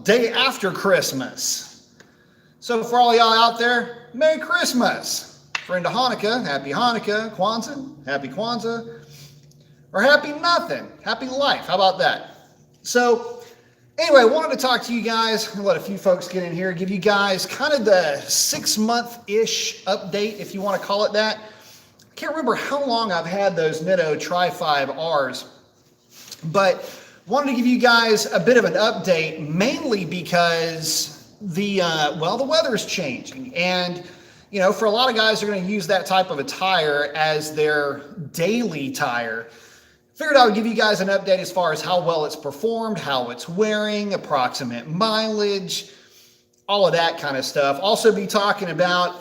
day after Christmas. So for all y'all out there, Merry Christmas. For into Hanukkah, Happy Hanukkah. Kwanzaa, Happy Kwanzaa. Or Happy Nothing, Happy Life. How about that? So anyway, I wanted to talk to you guys, let a few folks get in here, give you guys kind of the 6-month-ish update, if you want to call it that. I can't remember how long I've had those Nitto Tri-5Rs, but wanted to give you guys a bit of an update, mainly because the weather is changing. And, you know, for a lot of guys who are going to use that type of a tire as their daily tire, figured I would give you guys an update as far as how well it's performed, how it's wearing, approximate mileage, all of that kind of stuff. Also be talking about,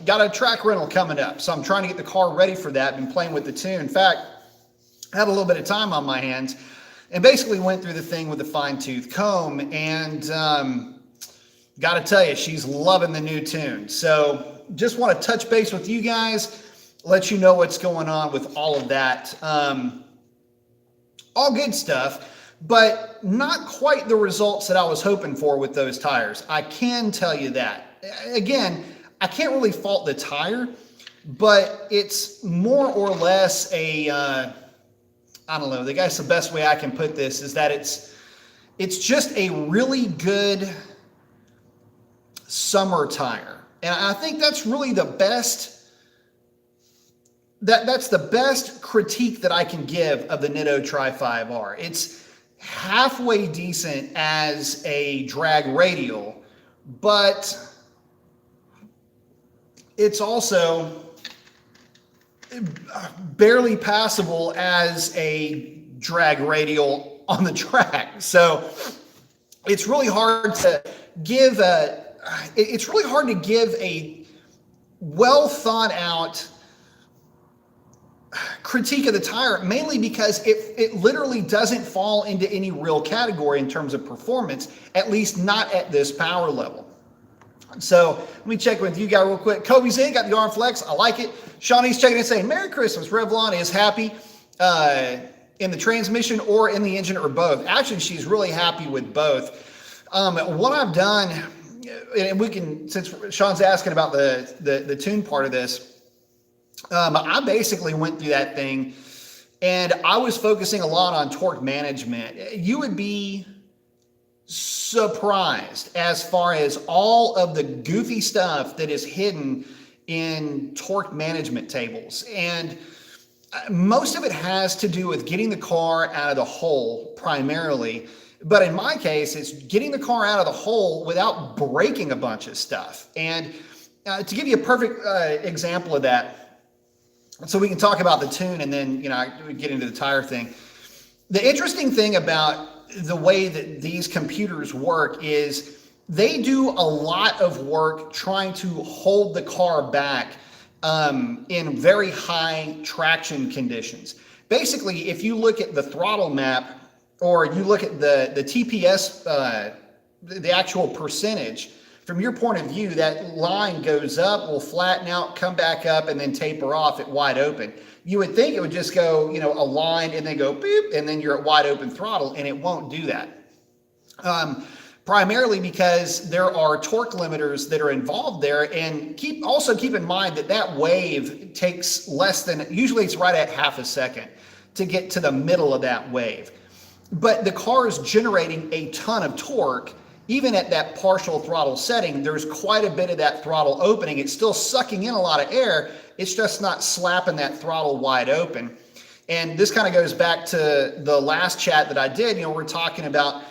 got a track rental coming up. So I'm trying to get the car ready for that. Been playing with the tune. In fact, I had a little bit of time on my hands and basically went through the thing with a fine-tooth comb. And got to tell you, she's loving the new tune. So just want to touch base with you guys, let you know what's going on with all of that. All good stuff, but not quite the results that I was hoping for with those tires. I can tell you that. Again, I can't really fault the tire, but it's more or less a, I don't know, I guess the best way I can put this is that it's just a really good summer tire. And I think that's really the best. That's the best critique that I can give of the Nitto Tri-5R. It's halfway decent as a drag radial, but it's also barely passable as a drag radial on the track. So it's really hard to give a well thought out critique of the tire, mainly because it literally doesn't fall into any real category in terms of performance, at least not at this power level. So let me check with you guys real quick. Kobe's in, got the arm flex. I like it. Shawnee's checking in saying, Merry Christmas. Revlon is happy in the transmission or in the engine or both. Actually, she's really happy with both. What I've done, and we can, since Sean's asking about the tune part of this, I basically went through that thing and I was focusing a lot on torque management. You would be surprised as far as all of the goofy stuff that is hidden in torque management tables. And most of it has to do with getting the car out of the hole primarily. But in my case, it's getting the car out of the hole without breaking a bunch of stuff. And to give you a perfect example of that, so we can talk about the tune and then, you know, we get into the tire thing. The interesting thing about the way that these computers work is they do a lot of work trying to hold the car back in very high traction conditions. Basically, if you look at the throttle map or you look at the TPS, the actual percentage, from your point of view, that line goes up, will flatten out, come back up, and then taper off at wide open. You would think it would just go, you know, a line and then go beep, and then you're at wide open throttle, and it won't do that. Primarily because there are torque limiters that are involved there, and also keep in mind that wave takes less than, usually it's right at half a second to get to the middle of that wave. But the car is generating a ton of torque. Even at that partial throttle setting, there's quite a bit of that throttle opening. It's still sucking in a lot of air. It's just not slapping that throttle wide open. And this kind of goes back to the last chat that I did. You know, we're talking about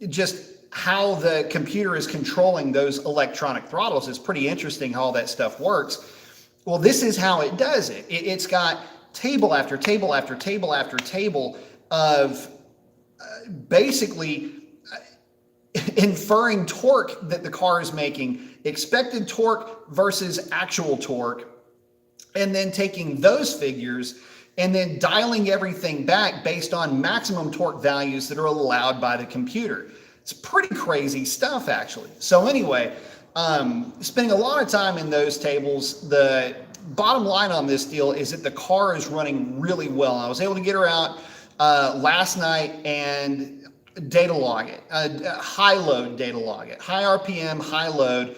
just how the computer is controlling those electronic throttles. It's pretty interesting how all that stuff works. Well, this is how it does it. It's got table after table after table after table of basically inferring torque that the car is making, expected torque versus actual torque, and then taking those figures and then dialing everything back based on maximum torque values that are allowed by the computer. It's pretty crazy stuff, actually. So anyway, spending a lot of time in those tables. The bottom line on this deal is that the car is running really well. I was able to get her out last night, and data log it, high load data log it, high RPM, high load,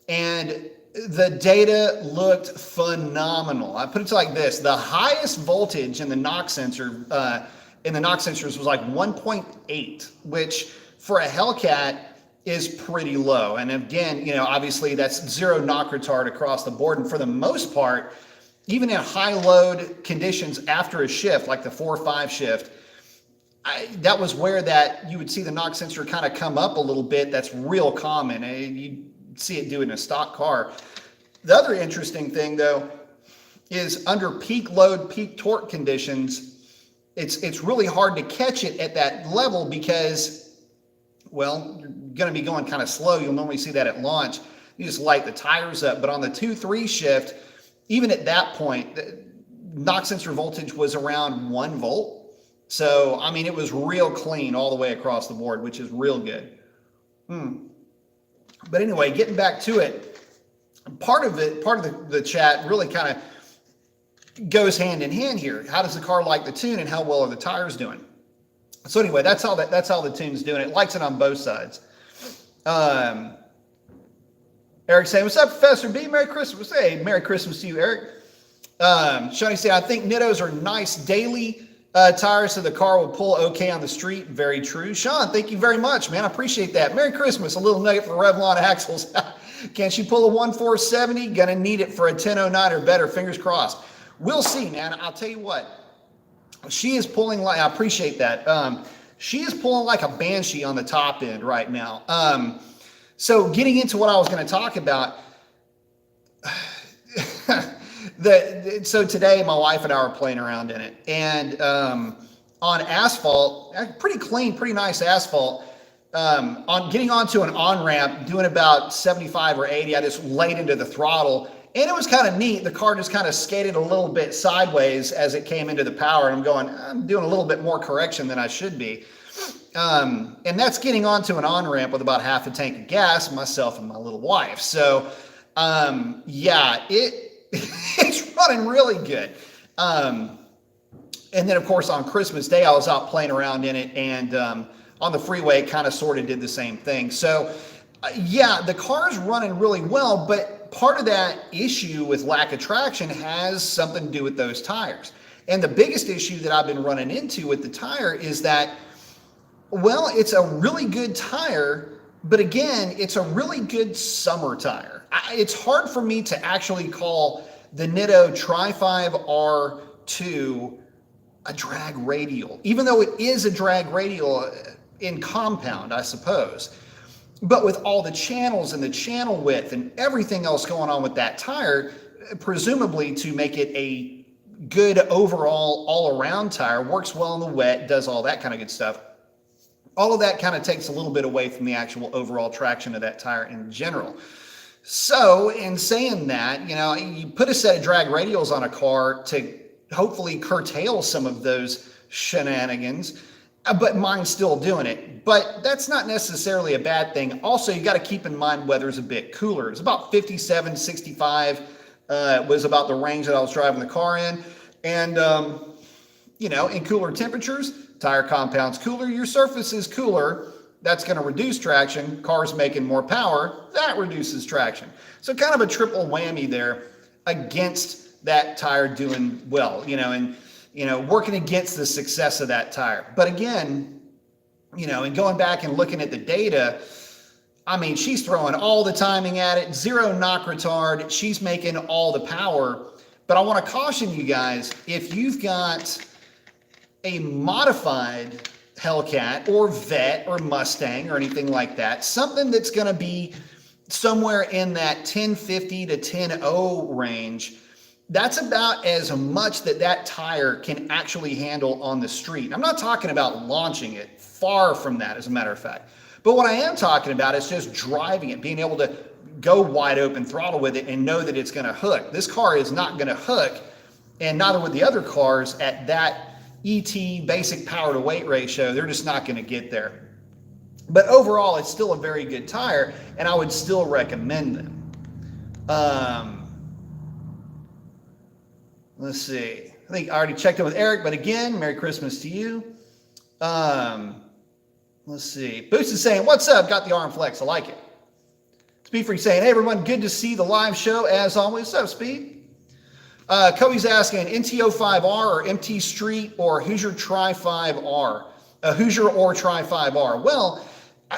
and the data looked phenomenal. I put it like this: the highest voltage in the knock sensor, in the knock sensors was like 1.8, which for a Hellcat is pretty low. And again, obviously that's zero knock retard across the board. And for the most part, even in high load conditions after a shift, like the 4 or 5 shift, that was where that you would see the knock sensor kind of come up a little bit. That's real common. You see it do it in a stock car. The other interesting thing though is under peak load, peak torque conditions, it's really hard to catch it at that level because, well, you're going to be going kind of slow. You'll normally see that at launch. You just light the tires up. But on the 2-3 shift, even at that point, the knock sensor voltage was around 1 volt. So, I mean, it was real clean all the way across the board, which is real good. But anyway, getting back to it, part of the chat really kind of goes hand in hand here. How does the car like the tune, and how well are the tires doing? So anyway, that's how the tune's doing. It likes it on both sides. Eric saying, "What's up, Professor B? Merry Christmas." Hey, Merry Christmas to you, Eric. Shawnee said, "I think Nittos are nice daily tires, so the car will pull okay on the street." Very true. Sean, thank you very much, man. I appreciate that. Merry Christmas. A little nugget for Revlon axles. Can she pull a 1470? Gonna need it for a 1009 or better. Fingers crossed. We'll see, man. I'll tell you what. She is pulling like, I appreciate that. She is pulling like a banshee on the top end right now. So getting into what I was going to talk about, so today my wife and I were playing around in it, and on asphalt, pretty clean, pretty nice asphalt, on getting onto an on-ramp, doing about 75 or 80, I just laid into the throttle. And it was kind of neat. The car just kind of skated a little bit sideways as it came into the power. And I'm doing a little bit more correction than I should be. And that's getting onto an on-ramp with about half a tank of gas, myself and my little wife. So, yeah, it's running really good. And then, of course, on Christmas Day, I was out playing around in it. And on the freeway, kind of sort of did the same thing. So, yeah, the car's running really well, but part of that issue with lack of traction has something to do with those tires. And the biggest issue that I've been running into with the tire is that, well, it's a really good tire, but again, it's a really good summer tire. It's hard for me to actually call the Nitto Tri-5 R2 a drag radial, even though it is a drag radial in compound, I suppose. But with all the channels and the channel width and everything else going on with that tire, presumably to make it a good overall all-around tire, works well in the wet, does all that kind of good stuff. All of that kind of takes a little bit away from the actual overall traction of that tire in general. So in saying that, you put a set of drag radials on a car to hopefully curtail some of those shenanigans, but mine's still doing it. But that's not necessarily a bad thing. Also, you got to keep in mind weather's a bit cooler. It's about 57, 65 was about the range that I was driving the car in. And, in cooler temperatures, tire compound's cooler, your surface is cooler. That's going to reduce traction. Car's making more power. That reduces traction. So kind of a triple whammy there against that tire doing well, and working against the success of that tire. But again, and going back and looking at the data, I mean, she's throwing all the timing at it, zero knock retard. She's making all the power. But I want to caution you guys, if you've got a modified Hellcat or Vet or Mustang or anything like that, something that's going to be somewhere in that 1050 to 10.0 range, that's about as much that tire can actually handle on the street. I'm not talking about launching it, far from that, as a matter of fact. But what I am talking about is just driving it, being able to go wide open throttle with it and know that it's going to hook. This car is not going to hook, and neither would the other cars at that ET basic power to weight ratio. They're just not going to get there. But overall, it's still a very good tire, and I would still recommend them. Let's see. I think I already checked in with Eric, but again, Merry Christmas to you. Let's see. Boost is saying, what's up? Got the arm flex. I like it. Speed Freak saying, hey, everyone, good to see the live show as always. What's up, Speed? Kobe's asking, NTO5R or MT Street or Hoosier Tri 5R? Hoosier or Tri 5R? Well,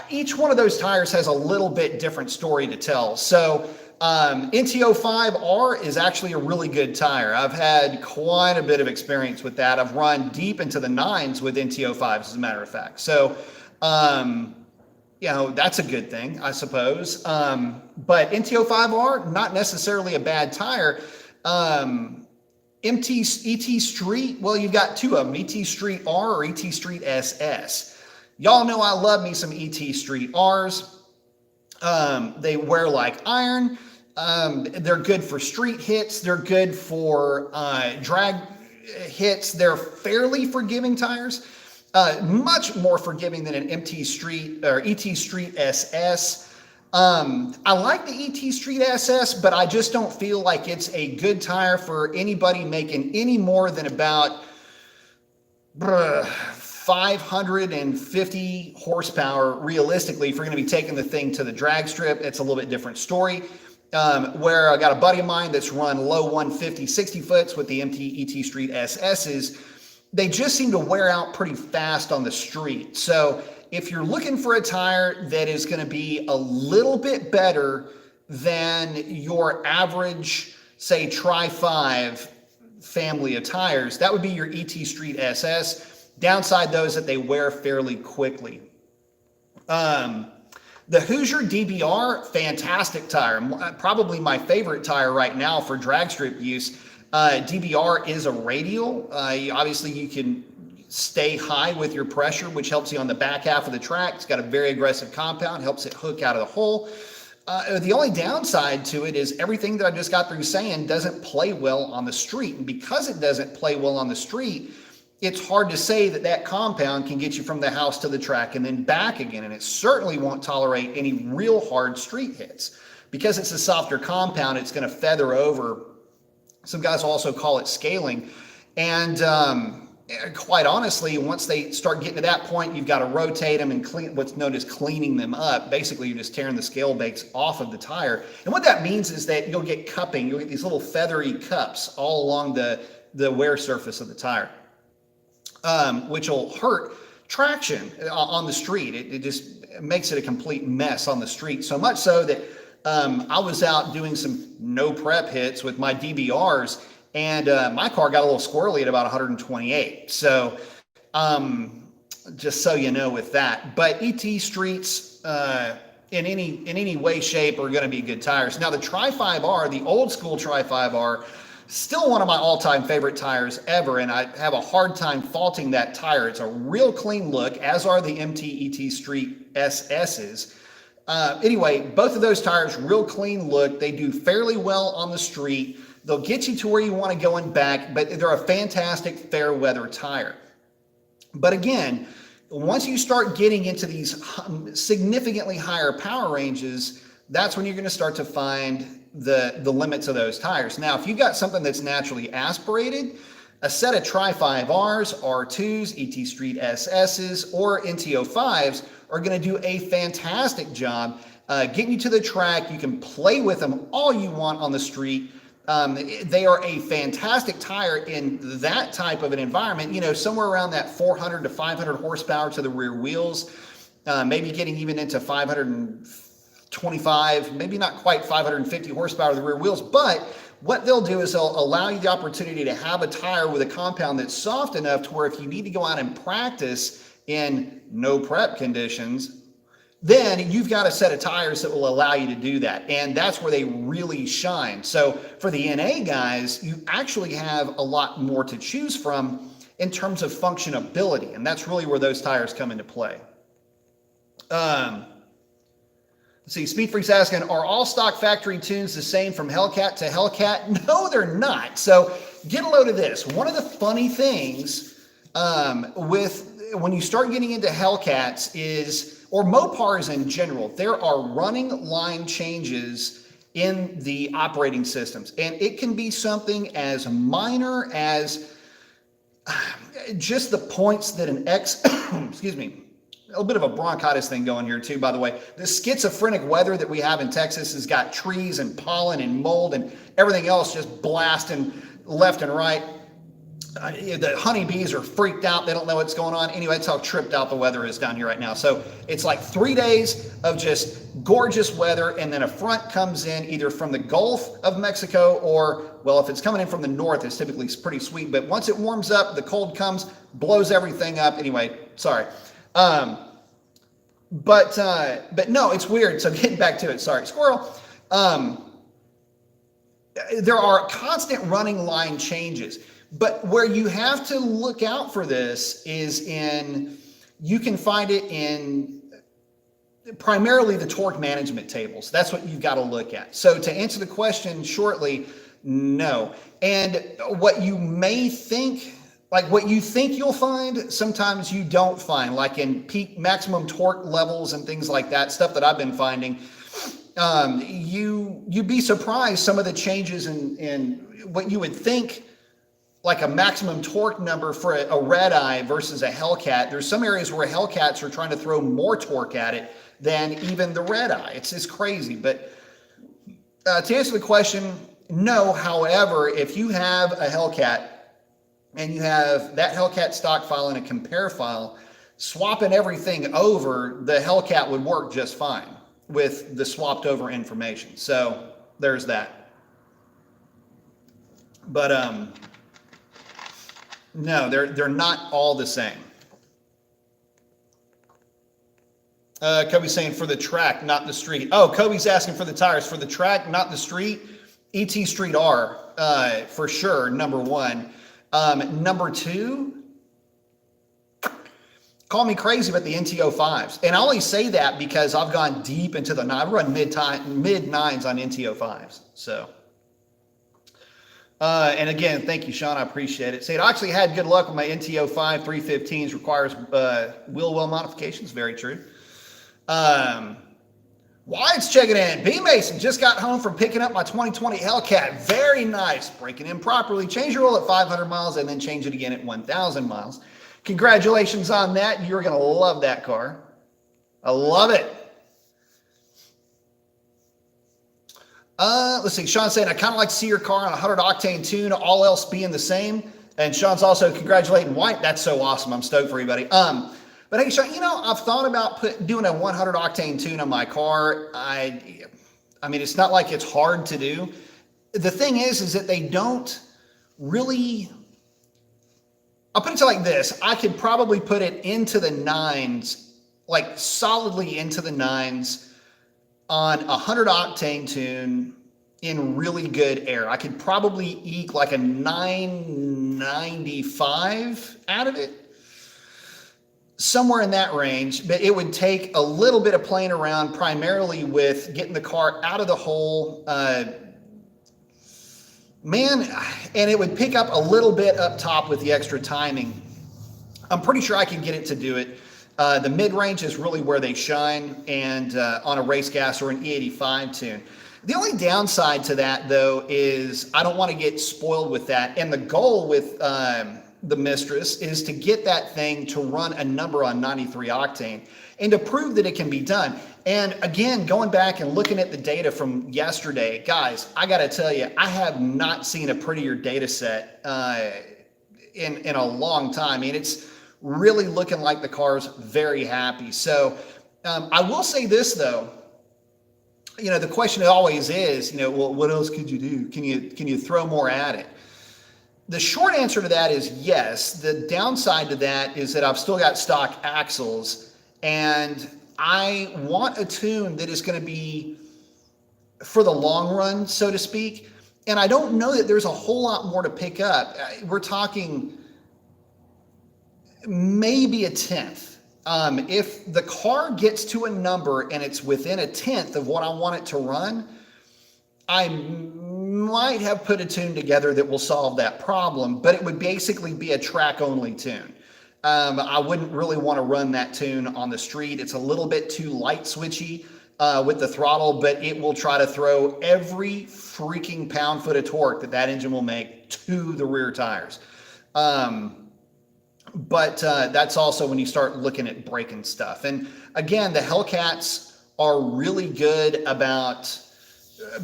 each one of those tires has a little bit different story to tell. So NTO5R is actually a really good tire. I've had quite a bit of experience with that. I've run deep into the nines with NTO5s, as a matter of fact. So, you know, that's a good thing, I suppose. But NTO5R, not necessarily a bad tire. ET Street, well, you've got two of them, ET Street R or ET Street SS. Y'all know I love me some ET Street Rs. They wear like iron. They're good for street hits. They're good for drag hits. They're fairly forgiving tires. Much more forgiving than an MT Street or ET Street SS. I like the ET Street SS, but I just don't feel like it's a good tire for anybody making any more than about 550 horsepower realistically. If you're going to be taking the thing to the drag strip, it's a little bit different story. Where I got a buddy of mine that's run low 150 60 foots with the MT ET Street SSs. They just seem to wear out pretty fast on the street. So if you're looking for a tire that is going to be a little bit better than your average, say, Tri-5 family of tires, that would be your ET Street SS. Downside, though, is that they wear fairly quickly. The Hoosier DBR, fantastic tire. Probably my favorite tire right now for drag strip use. DBR is a radial. Obviously, you can stay high with your pressure, which helps you on the back half of the track. It's got a very aggressive compound, helps it hook out of the hole. The only downside to it is everything that I just got through saying doesn't play well on the street. And because it doesn't play well on the street, it's hard to say that that compound can get you from the house to the track and then back again. And it certainly won't tolerate any real hard street hits. Because it's a softer compound, it's going to feather over. Some guys also call it scaling. And quite honestly, once they start getting to that point, you've got to rotate them and clean what's known as cleaning them up. Basically, you're just tearing the scale bakes off of the tire. And what that means is that you'll get cupping. You'll get these little feathery cups all along the wear surface of the tire, which will hurt traction on the street. It just makes it a complete mess on the street. So much so that I was out doing some no prep hits with my DBRs, and my car got a little squirrely at about 128. So just so you know with that. But ET Streets in any way, shape are going to be good tires. Now the Tri-5R, the old school Tri-5R, still one of my all-time favorite tires ever, and I have a hard time faulting that tire. It's a real clean look, as are the MT ET Street SSs. Anyway, both of those tires, real clean look. They do fairly well on the street. They'll get you to where you want to go and back, but they're a fantastic fair weather tire. But again, once you start getting into these significantly higher power ranges, that's when you're going to start to find the limits of those tires. Now, if you've got something that's naturally aspirated, a set of Tri-5Rs, R2s, ET Street SSs, or NTO5s are going to do a fantastic job getting you to the track. You can play with them all you want on the street. They are a fantastic tire in that type of an environment, you know, somewhere around that 400 to 500 horsepower to the rear wheels, maybe getting even into 525, maybe not quite 550 horsepower to the rear wheels. But what they'll do is they'll allow you the opportunity to have a tire with a compound that's soft enough to where if you need to go out and practice in no prep conditions, then you've got a set of tires that will allow you to do that. And that's where they really shine. So for the NA guys, you actually have a lot more to choose from in terms of functionability. And that's really where those tires come into play. Let's see, Speed Freak's asking, are all stock factory tunes the same from Hellcat to Hellcat? No, they're not. So get a load of this. One of the funny things when you start getting into Hellcats is, or Mopars in general, there are running line changes in the operating systems. And it can be something as minor as just the points that an excuse me, a bit of a bronchitis thing going here too, by the way. The schizophrenic weather that we have in Texas has got trees and pollen and mold and everything else just blasting left and right. The honeybees are freaked out. They don't know what's going on. Anyway, that's how tripped out the weather is down here right now. So it's like 3 days of just gorgeous weather, and then a front comes in either from the Gulf of Mexico or, well, if it's coming in from the north, it's typically pretty sweet. But once it warms up, the cold comes, blows everything up. Anyway, sorry. But no, it's weird. So getting back to it, sorry, squirrel. There are constant running line changes. But where you have to look out for this is you can find it in primarily the torque management tables. That's what you've got to look at. So to answer the question shortly, no. And what you may think, like what you think you'll find, sometimes you don't find, like in peak maximum torque levels and things like that, stuff that I've been finding. You'd be surprised some of the changes in what you would think like a maximum torque number for a red eye versus a Hellcat. There's some areas where Hellcats are trying to throw more torque at it than even the red eye. It's crazy. But to answer the question, no. However, if you have a Hellcat and you have that Hellcat stock file and a compare file, swapping everything over, the Hellcat would work just fine with the swapped over information. So there's that. But no, they're not all the same. Kobe's saying for the track, not the street. Oh, Kobe's asking for the tires for the track, not the street. ET Street R, for sure, number one. Number two, call me crazy about the NT05s. And I only say that because I've gone deep into the nine. I've run mid nines on NT05s. So. And again, thank you, Sean. I appreciate it. Say, I actually had good luck with my NT05 315s. Requires wheel well modifications. Very true. Wyatt's checking in. B Mason just got home from picking up my 2020 Hellcat. Very nice. Breaking in properly. Change your oil at 500 miles and then change it again at 1,000 miles. Congratulations on that. You're going to love that car. I love it. Let's see. Sean's saying, I kind of like to see your car on a 100 octane tune, all else being the same. And Sean's also congratulating White. That's so awesome. I'm stoked for you, buddy. But hey, Sean, I've thought about doing a 100 octane tune on my car. I mean, it's not like it's hard to do. The thing is that they don't really, I'll put it to like this. I could probably put it into the nines, like solidly into the nines on a 100 octane tune in really good air. I could probably eke like a 995 out of it, somewhere in that range. But it would take a little bit of playing around, primarily with getting the car out of the hole, man, and it would pick up a little bit up top with the extra timing. I'm pretty sure I can get it to do it. The mid-range is really where they shine, and on a race gas or an E85 tune. The only downside to that, though, is I don't want to get spoiled with that. And the goal with the Mistress is to get that thing to run a number on 93 octane and to prove that it can be done. And again, going back and looking at the data from yesterday, guys, I got to tell you, I have not seen a prettier data set in a long time. I mean, it's really looking like the car's very happy. So I will say this, though. The question always is, well, what else could you do? Can you throw more at it? The short answer to that is yes. The downside to that is that I've still got stock axles, and I want a tune that is going to be for the long run, so to speak. And I don't know that there's a whole lot more to pick up. We're talking maybe a tenth. If the car gets to a number and it's within a tenth of what I want it to run, I might have put a tune together that will solve that problem, but it would basically be a track-only tune. I wouldn't really want to run that tune on the street. It's a little bit too light switchy with the throttle, but it will try to throw every freaking pound-foot of torque that engine will make to the rear tires. But that's also when you start looking at braking stuff. And again, the Hellcats are really good about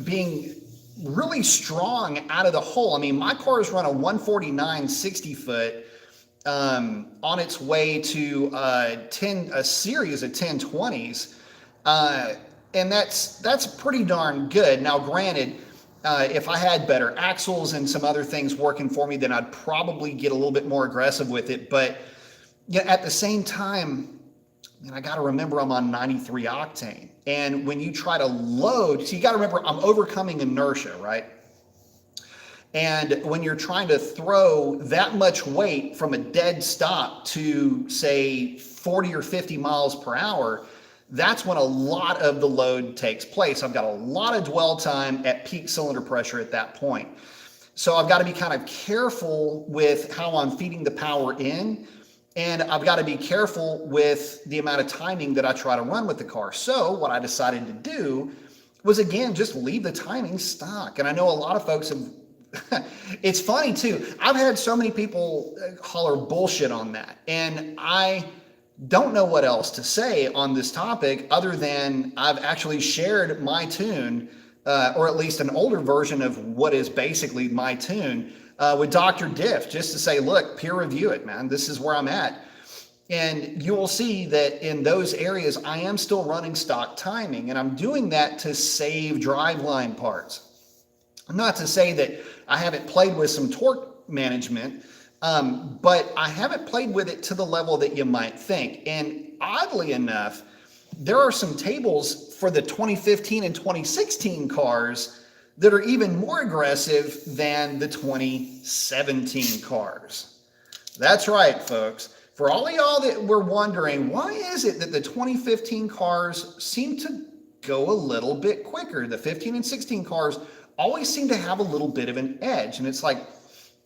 being really strong out of the hole. I mean, my car is run a 149 60 foot on its way to a series of 1020s. And that's pretty darn good. Now, granted, if I had better axles and some other things working for me, then I'd probably get a little bit more aggressive with it. But yeah, at the same time, and I got to remember I'm on 93 octane. And when you try to load, so you got to remember I'm overcoming inertia, right? And when you're trying to throw that much weight from a dead stop to, say, 40 or 50 miles per hour, that's when a lot of the load takes place. I've got a lot of dwell time at peak cylinder pressure at that point. So I've got to be kind of careful with how I'm feeding the power in. And I've got to be careful with the amount of timing that I try to run with the car. So what I decided to do was, again, just leave the timing stock. And I know a lot of folks have, it's funny too. I've had so many people holler bullshit on that. And I don't know what else to say on this topic other than I've actually shared my tune, or at least an older version of what is basically my tune, with Dr. Diff, just to say, look, peer review it, man. This is where I'm at. And you will see that in those areas, I am still running stock timing, and I'm doing that to save driveline parts. Not to say that I haven't played with some torque management, but I haven't played with it to the level that you might think. And oddly enough, there are some tables for the 2015 and 2016 cars that are even more aggressive than the 2017 cars. That's right, folks. For all of y'all that were wondering, why is it that the 2015 cars seem to go a little bit quicker? The 15 and 16 cars always seem to have a little bit of an edge, and it's like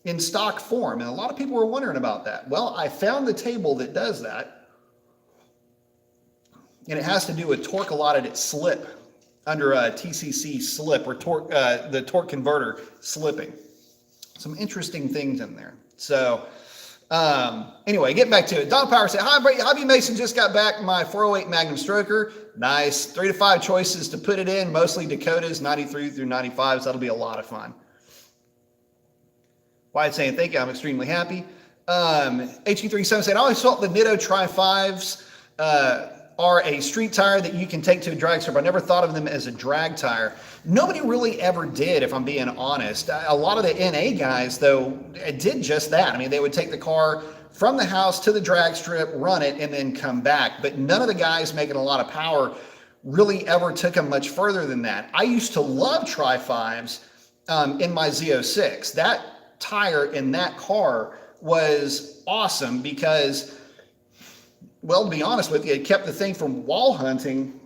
in stock form. And a lot of people were wondering about that. Well, I found the table that does that, and it has to do with torque allotted at slip, under a TCC slip, or torque, the torque converter slipping. Some interesting things in there. So anyway, getting back to it. Don Power said, hi, Hobby Mason, just got back my 408 Magnum Stroker. Nice. 3 to 5 choices to put it in, mostly Dakotas, 93 through 95s. That'll be a lot of fun. Wyatt saying, thank you, I'm extremely happy. HE37 said, I always thought the Nitto Tri-5s are a street tire that you can take to a drag strip. I never thought of them as a drag tire. Nobody really ever did, if I'm being honest. A lot of the NA guys, though, did just that. I mean, they would take the car from the house to the drag strip, run it, and then come back. But none of the guys making a lot of power really ever took them much further than that. I used to love Tri-5s in my Z06. That tire in that car was awesome because, well, to be honest with you, it kept the thing from wall hunting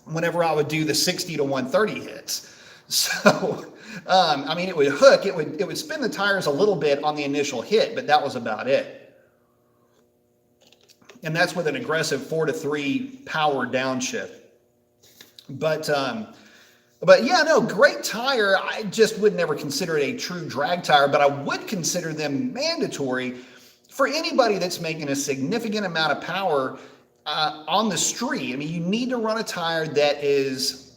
whenever I would do the 60 to 130 hits. So, I mean, it would hook, it would spin the tires a little bit on the initial hit, but that was about it. And that's with an aggressive 4 to 3 power downshift. But yeah, no, great tire. I just would never consider it a true drag tire, but I would consider them mandatory for anybody that's making a significant amount of power on the street. I mean, you need to run a tire that is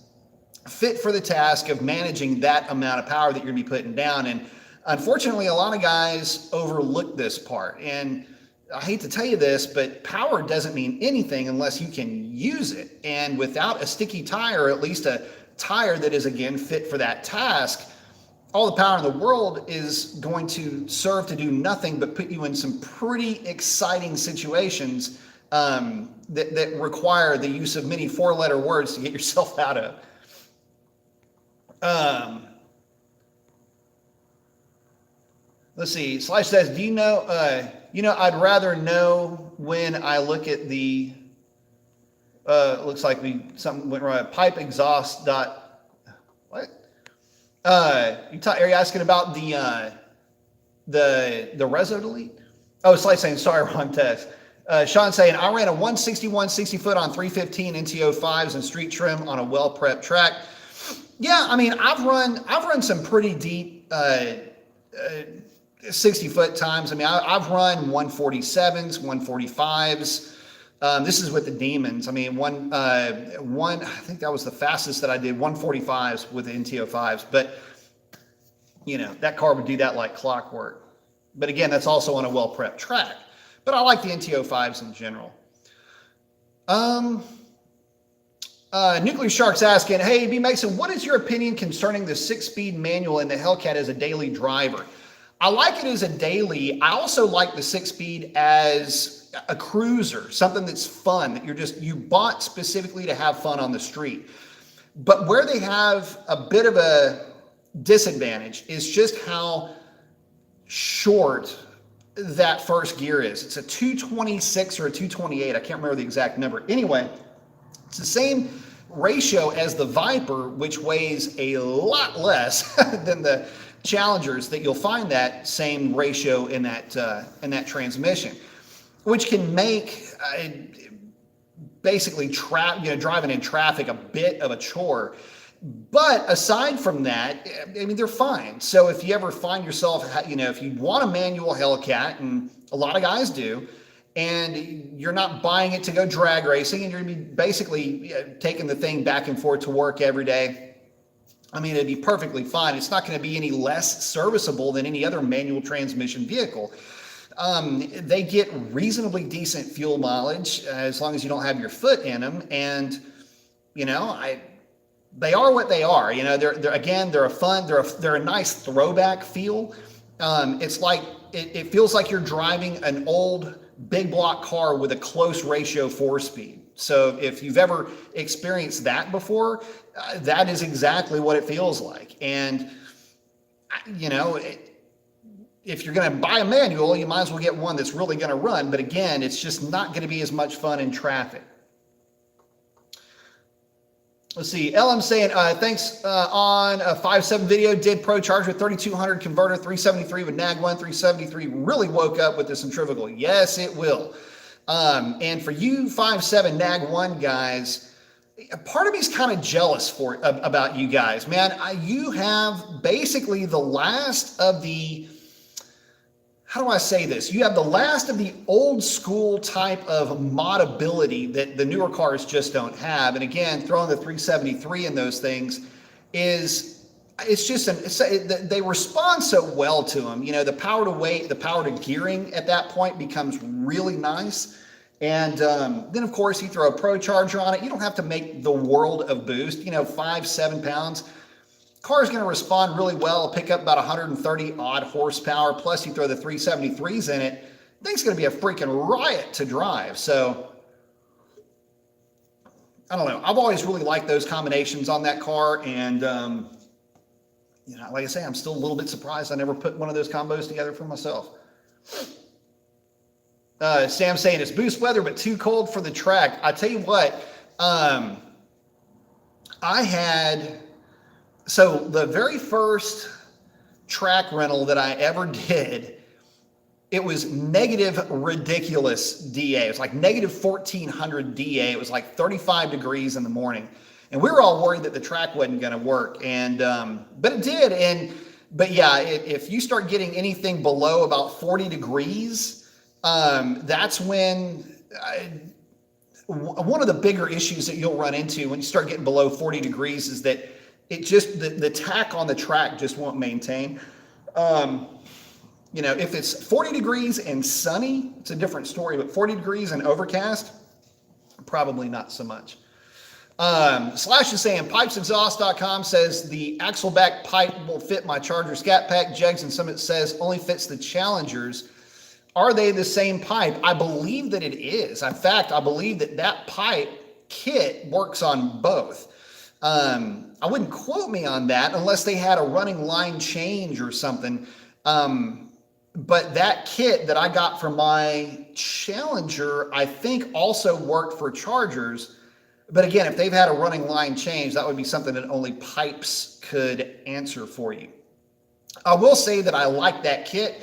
fit for the task of managing that amount of power that you're going to be putting down. And unfortunately, a lot of guys overlook this part. And I hate to tell you this, but power doesn't mean anything unless you can use it. And without a sticky tire, or at least a tire that is, again, fit for that task, all the power in the world is going to serve to do nothing but put you in some pretty exciting situations that require the use of many 4-letter words to get yourself out of. Let's see. Slash says, do you know, I'd rather know when I look at the, looks like something went wrong. Pipe exhaust dot, what? Are you asking about the Reso Delete? Oh, Slash saying, sorry, wrong text. Sean saying, I ran a 161 60 foot on 315 NT05s and street trim on a well-prepped track. Yeah, I mean, I've run some pretty deep 60-foot times. I mean, I've run 147s, 145s. This is with the Demons. I mean, I think that was the fastest that I did, 145s with the NT05s. But, you know, that car would do that like clockwork. But again, that's also on a well-prepped track. But I like the NT05s in general. Nuclear Shark's asking, hey, B. Mason, what is your opinion concerning the 6-speed manual in the Hellcat as a daily driver? I like it as a daily. I also like the 6-speed as a cruiser, something that's fun, that you bought specifically to have fun on the street. But where they have a bit of a disadvantage is just how short that first gear is. It's a 226 or a 228. I can't remember the exact number. Anyway, it's the same ratio as the Viper, which weighs a lot less than the Challengers, that you'll find that same ratio in that transmission, which can make basically driving in traffic a bit of a chore. But aside from that, I mean, they're fine. So if you ever find yourself, if you want a manual Hellcat, and a lot of guys do, and you're not buying it to go drag racing, and you're going to be basically taking the thing back and forth to work every day, I mean, it'd be perfectly fine. It's not going to be any less serviceable than any other manual transmission vehicle. They get reasonably decent fuel mileage as long as you don't have your foot in them. And, they are what they are. They're a nice throwback feel. It's like, it feels like you're driving an old big block car with a close ratio 4-speed. So if you've ever experienced that before, that is exactly what it feels like. And, if you're going to buy a manual, you might as well get one that's really going to run. But again, it's just not going to be as much fun in traffic. Let's see. LM saying, thanks on a 5.7 video. Did Pro Charge with 3200 converter, 373 with NAG 1, 373. Really woke up with the centrifugal. Yes, it will. And for you 5.7 NAG 1 guys, part of me is kind of jealous about you guys, man. You have basically the last of the, how do I say this? You have the last of the old school type of modability that the newer cars just don't have. And again, throwing the 373 in those things they respond so well to them. The power to weight, the power to gearing at that point becomes really nice. And then, of course, you throw a Pro Charger on it. You don't have to make the world of boost, 5-7 pounds. Car is going to respond really well, pick up about 130 odd horsepower. Plus, you throw the 373s in it. Thing's going to be a freaking riot to drive. So, I don't know. I've always really liked those combinations on that car. And, like I say, I'm still a little bit surprised I never put one of those combos together for myself. Sam saying it's boost weather, but too cold for the track. I tell you what, so the very first track rental that I ever did, it was negative ridiculous DA. It was like negative 1400 DA. It was like 35 degrees in the morning. And we were all worried that the track wasn't going to work. And, but it did. But yeah, if you start getting anything below about 40 degrees, that's when one of the bigger issues that you'll run into when you start getting below 40 degrees is that it just, the tack on the track just won't maintain. If it's 40 degrees and sunny, it's a different story, but 40 degrees and overcast, probably not so much. Slash is saying, pipesexhaust.com says the axleback pipe will fit my Charger Scat Pack. Jegs and Summit says only fits the Challengers. Are they the same pipe? I believe that it is. In fact, I believe that pipe kit works on both. I wouldn't quote me on that unless they had a running line change or something. But that kit that I got for my Challenger, I think also worked for Chargers. But again, if they've had a running line change, that would be something that only pipes could answer for you. I will say that I like that kit.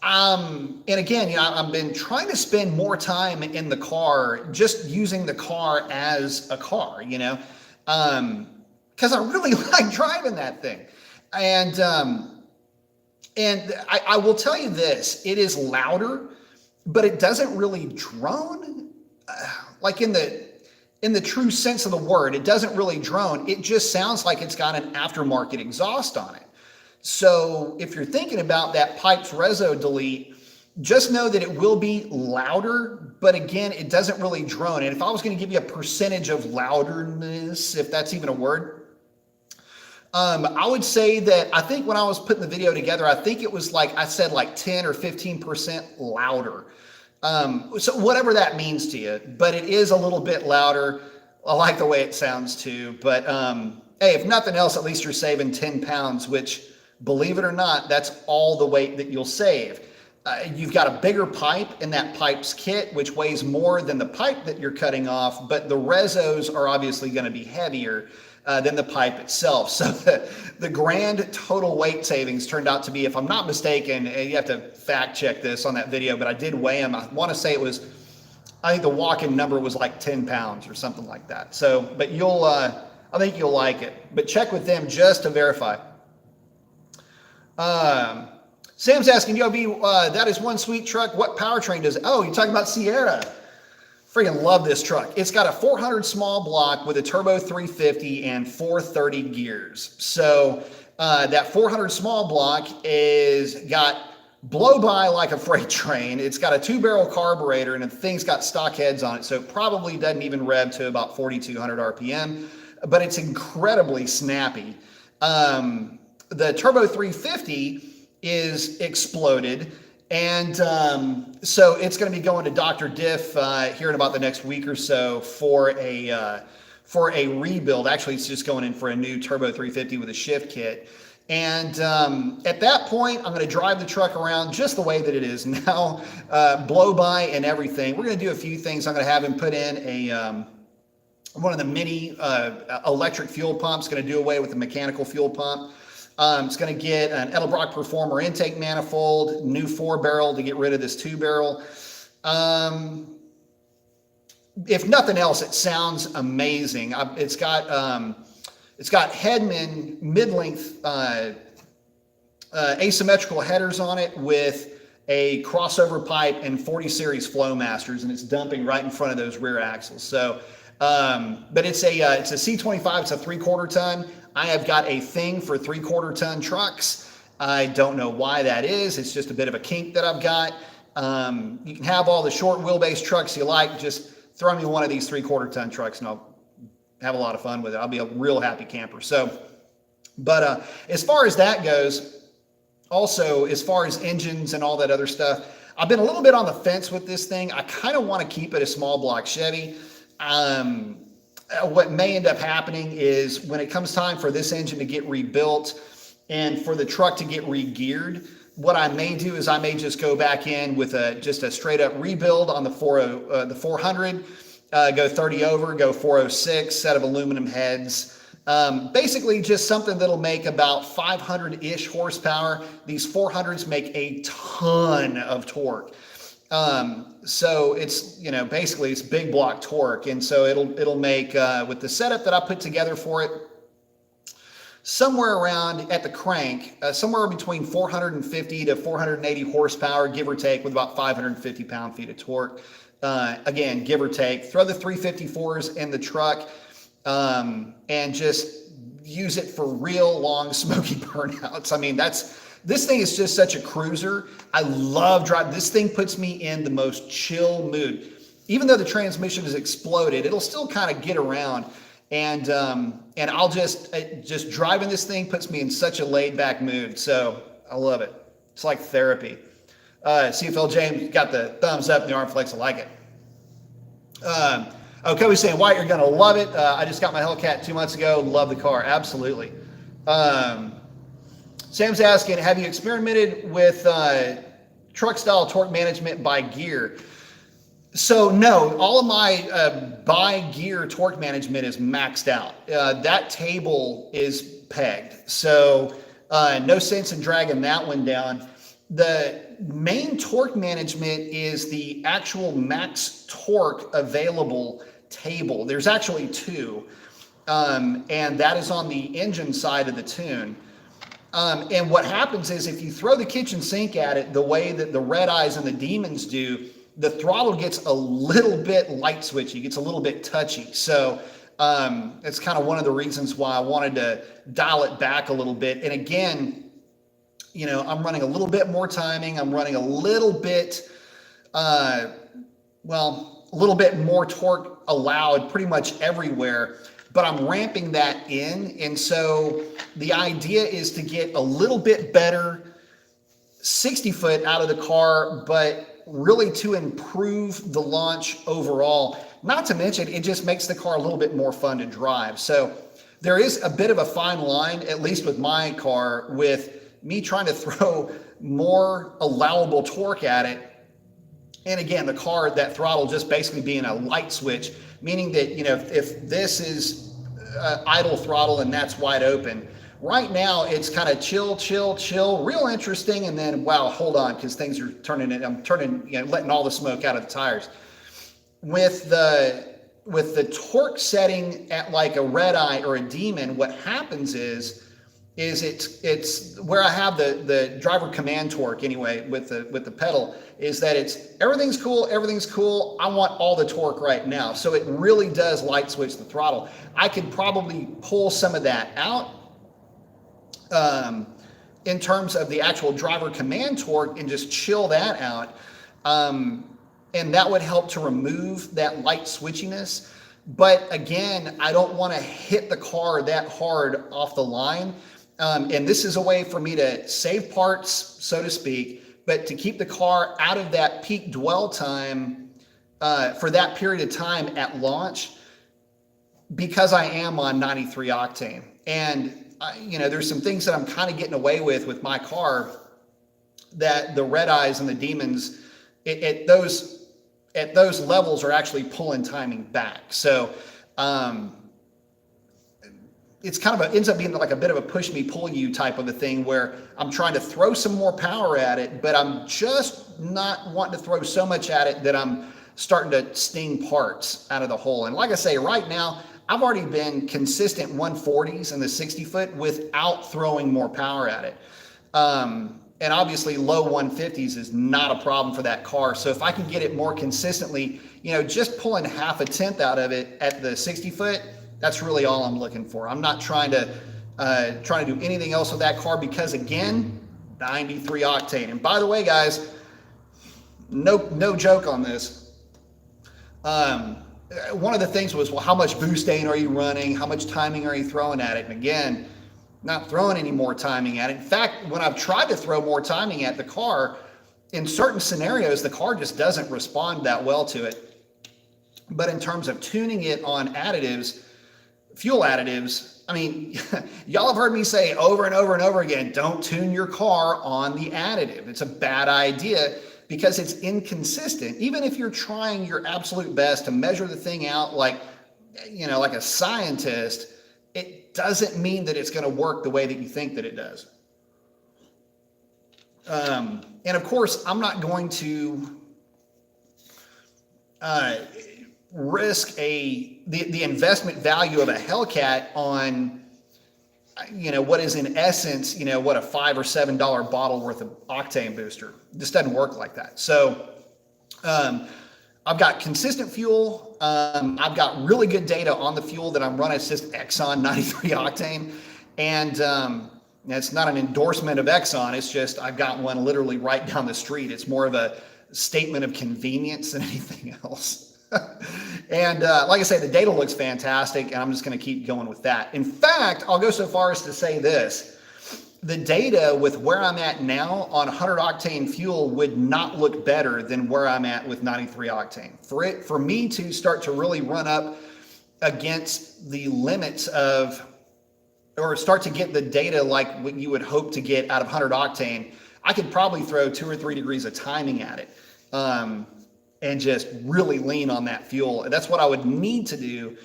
And again, I've been trying to spend more time in the car, just using the car as a car, because I really like driving that thing. And And I will tell you this, it is louder, but it doesn't really drone. Like in the true sense of the word, it doesn't really drone. It just sounds like it's got an aftermarket exhaust on it. So if you're thinking about that pipes reso delete, just know that it will be louder, but again, it doesn't really drone. And if I was going to give you a percentage of louderness, if that's even a word, I would say that I think when I was putting the video together, I think it was like I said, like 10 or 15% louder. So whatever that means to you, but it is a little bit louder. I like the way it sounds too. But hey, if nothing else, at least you're saving 10 pounds, which, believe it or not, that's all the weight that you'll save. You've got a bigger pipe in that pipes kit, which weighs more than the pipe that you're cutting off, but the resos are obviously going to be heavier than the pipe itself. So the grand total weight savings turned out to be, if I'm not mistaken, and you have to fact check this on that video, but I did weigh them. I want to say it was, I think the walk-in number was like 10 pounds or something like that. So, but I think you'll like it. But check with them just to verify. Sam's asking, Yo, B, that is one sweet truck. What powertrain does it? Oh, you're talking about Sierra. Freaking love this truck. It's got a 400 small block with a turbo 350 and 430 gears. So that 400 small block is got blow by like a freight train. It's got a 2-barrel carburetor and the thing's got stock heads on it. So it probably doesn't even rev to about 4,200 RPM, but it's incredibly snappy. The turbo 350 is exploded, and so it's going to be going to Dr. Diff here in about the next week or so for a rebuild. Actually, it's just going in for a new turbo 350 with a shift kit. And at that point, I'm going to drive the truck around just the way that it is now, blow by and everything. We're going to do a few things. I'm going to have him put in one of the mini electric fuel pumps, going to do away with the mechanical fuel pump. It's going to get an Edelbrock Performer intake manifold, new 4-barrel to get rid of this 2-barrel. If nothing else, it sounds amazing. It's got Hedman mid-length asymmetrical headers on it with a crossover pipe and 40 series Flowmasters, and it's dumping right in front of those rear axles. So, but it's a C25. It's a 3/4 ton. I have got a thing for 3/4 ton trucks. I don't know why that is. It's just a bit of a kink that I've got. You can have all the short wheelbase trucks you like. Just throw me one of these 3/4 ton trucks and I'll have a lot of fun with it. I'll be a real happy camper. So, but as far as that goes, also as far as engines and all that other stuff, I've been a little bit on the fence with this thing. I kind of want to keep it a small block Chevy. What may end up happening is when it comes time for this engine to get rebuilt and for the truck to get re-geared, what I may do is I may just go back in with just a straight up rebuild on the 400, go 30 over, go 406, set of aluminum heads. Basically just something that'll make about 500-ish horsepower. These 400s make a ton of torque. So it's, basically it's big block torque. And so it'll make, with the setup that I put together for it, somewhere around at the crank, somewhere between 450 to 480 horsepower, give or take, with about 550 pound-feet of torque. Again, give or take. Throw the 354s in the truck, and just use it for real long smoky burnouts. I mean, this thing is just such a cruiser. I love driving. This thing puts me in the most chill mood. Even though the transmission is exploded, it'll still kind of get around. And I'll just driving this thing puts me in such a laid back mood. So I love it. It's like therapy. CFL James got the thumbs up in the arm flex. I like it. Kobe's saying, White, you're going to love it. I just got my Hellcat 2 months ago. Love the car. Absolutely. Sam's asking, have you experimented with truck style torque management by gear? So no, all of my by gear torque management is maxed out. That table is pegged. So no sense in dragging that one down. The main torque management is the actual max torque available table. There's actually two, and that is on the engine side of the tune. And what happens is if you throw the kitchen sink at it the way that the Red Eyes and the Demons do, the throttle gets a little bit light switchy, gets a little bit touchy. So it's kind of one of the reasons why I wanted to dial it back a little bit. And again, I'm running a little bit more timing. I'm running a little bit, a little bit more torque allowed pretty much everywhere, but I'm ramping that in. And so the idea is to get a little bit better 60 foot out of the car, but really to improve the launch overall. Not to mention, it just makes the car a little bit more fun to drive. So there is a bit of a fine line, at least with my car, with me trying to throw more allowable torque at it. And again, the car, that throttle just basically being a light switch, meaning that, if this is idle throttle and that's wide open, right now it's kind of chill, real interesting. And then, wow, hold on, because things are letting all the smoke out of the tires. With the torque setting at like a Red Eye or a Demon, what happens is it's where I have the driver command torque anyway with the pedal, is that it's everything's cool. I want all the torque right now. So it really does light switch the throttle. I could probably pull some of that out in terms of the actual driver command torque and just chill that out. And that would help to remove that light switchiness. But again, I don't want to hit the car that hard off the line. And this is a way for me to save parts, so to speak, but to keep the car out of that peak dwell time for that period of time at launch, because I am on 93 octane. And, there's some things that I'm kind of getting away with my car that the Red Eyes and the Demons at those levels are actually pulling timing back. So, it's kind of ends up being like a bit of a push me, pull you type of a thing where I'm trying to throw some more power at it, but I'm just not wanting to throw so much at it that I'm starting to sting parts out of the hole. And like I say, right now, I've already been consistent 140s in the 60 foot without throwing more power at it. And obviously low 150s is not a problem for that car. So if I can get it more consistently, just pulling half a tenth out of it at the 60 foot, that's really all I'm looking for. I'm not trying to do anything else with that car because, again, 93 octane. And by the way, guys, no joke on this. One of the things was, well, how much boosting are you running? How much timing are you throwing at it? And again, not throwing any more timing at it. In fact, when I've tried to throw more timing at the car, in certain scenarios, the car just doesn't respond that well to it. But in terms of tuning it on additives, fuel additives, I mean, y'all have heard me say over and over and over again, don't tune your car on the additive. It's a bad idea because it's inconsistent. Even if you're trying your absolute best to measure the thing out like a scientist, it doesn't mean that it's going to work the way that you think that it does. And of course, I'm not going to risk the investment value of a Hellcat on what is in essence a $5 or $7 bottle worth of octane booster. It just doesn't work like that. So I've got consistent fuel. I've got really good data on the fuel that I'm running. It's just Exxon 93 octane, and it's not an endorsement of Exxon. It's just I've got one literally right down the street. It's more of a statement of convenience than anything else. And like I say, the data looks fantastic, and I'm just going to keep going with that. In fact, I'll go so far as to say this. The data with where I'm at now on 100 octane fuel would not look better than where I'm at with 93 octane. For me to start to really run up against the limits of, or start to get the data like what you would hope to get out of 100 octane, I could probably throw 2 or 3 degrees of timing at it. And just really lean on that fuel. That's what I would need to do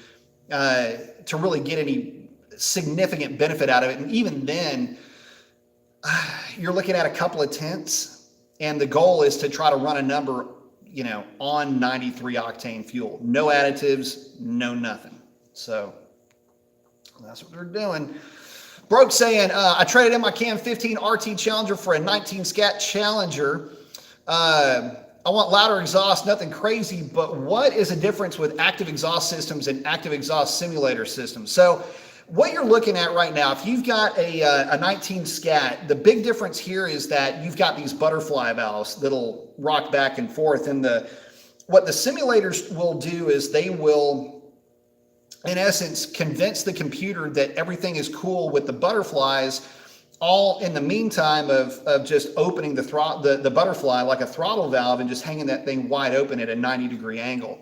to really get any significant benefit out of it. And even then, you're looking at a couple of tenths, and the goal is to try to run a number, on 93 octane fuel. No additives, no nothing. So that's what they're doing. Broke saying, I traded in my Cam 15 RT Challenger for a 19 Scat Challenger. I want louder exhaust, nothing crazy, but what is the difference with active exhaust systems and active exhaust simulator systems? So what you're looking at right now, if you've got a 19 Scat, the big difference here is that you've got these butterfly valves that'll rock back and forth. And what the simulators will do is they will, in essence, convince the computer that everything is cool with the butterflies, all in the meantime of just opening the butterfly like a throttle valve and just hanging that thing wide open at a 90-degree angle.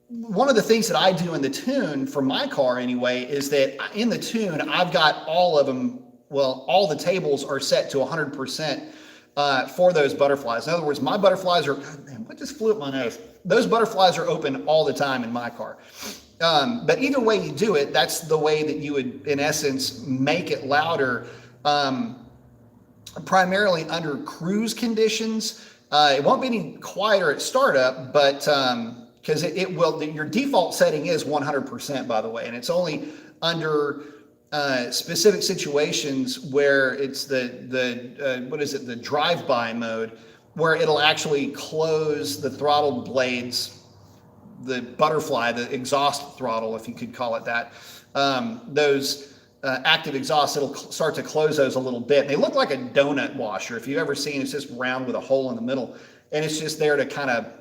One of the things that I do in the tune for my car anyway is that in the tune, I've got all of them, well, all the tables are set to 100% for those butterflies. In other words, my butterflies are, man, what just flew up my nose? Those butterflies are open all the time in my car. But either way you do it, that's the way that you would, in essence, make it louder, primarily under cruise conditions. It won't be any quieter at startup, but because it will, your default setting is 100%, by the way, and it's only under specific situations where it's the drive-by mode, where it'll actually close the throttle blades, the butterfly, the exhaust throttle, if you could call it that. Those active exhausts, it'll start to close those a little bit. And they look like a donut washer. If you've ever seen, it's just round with a hole in the middle, and it's just there to kind of,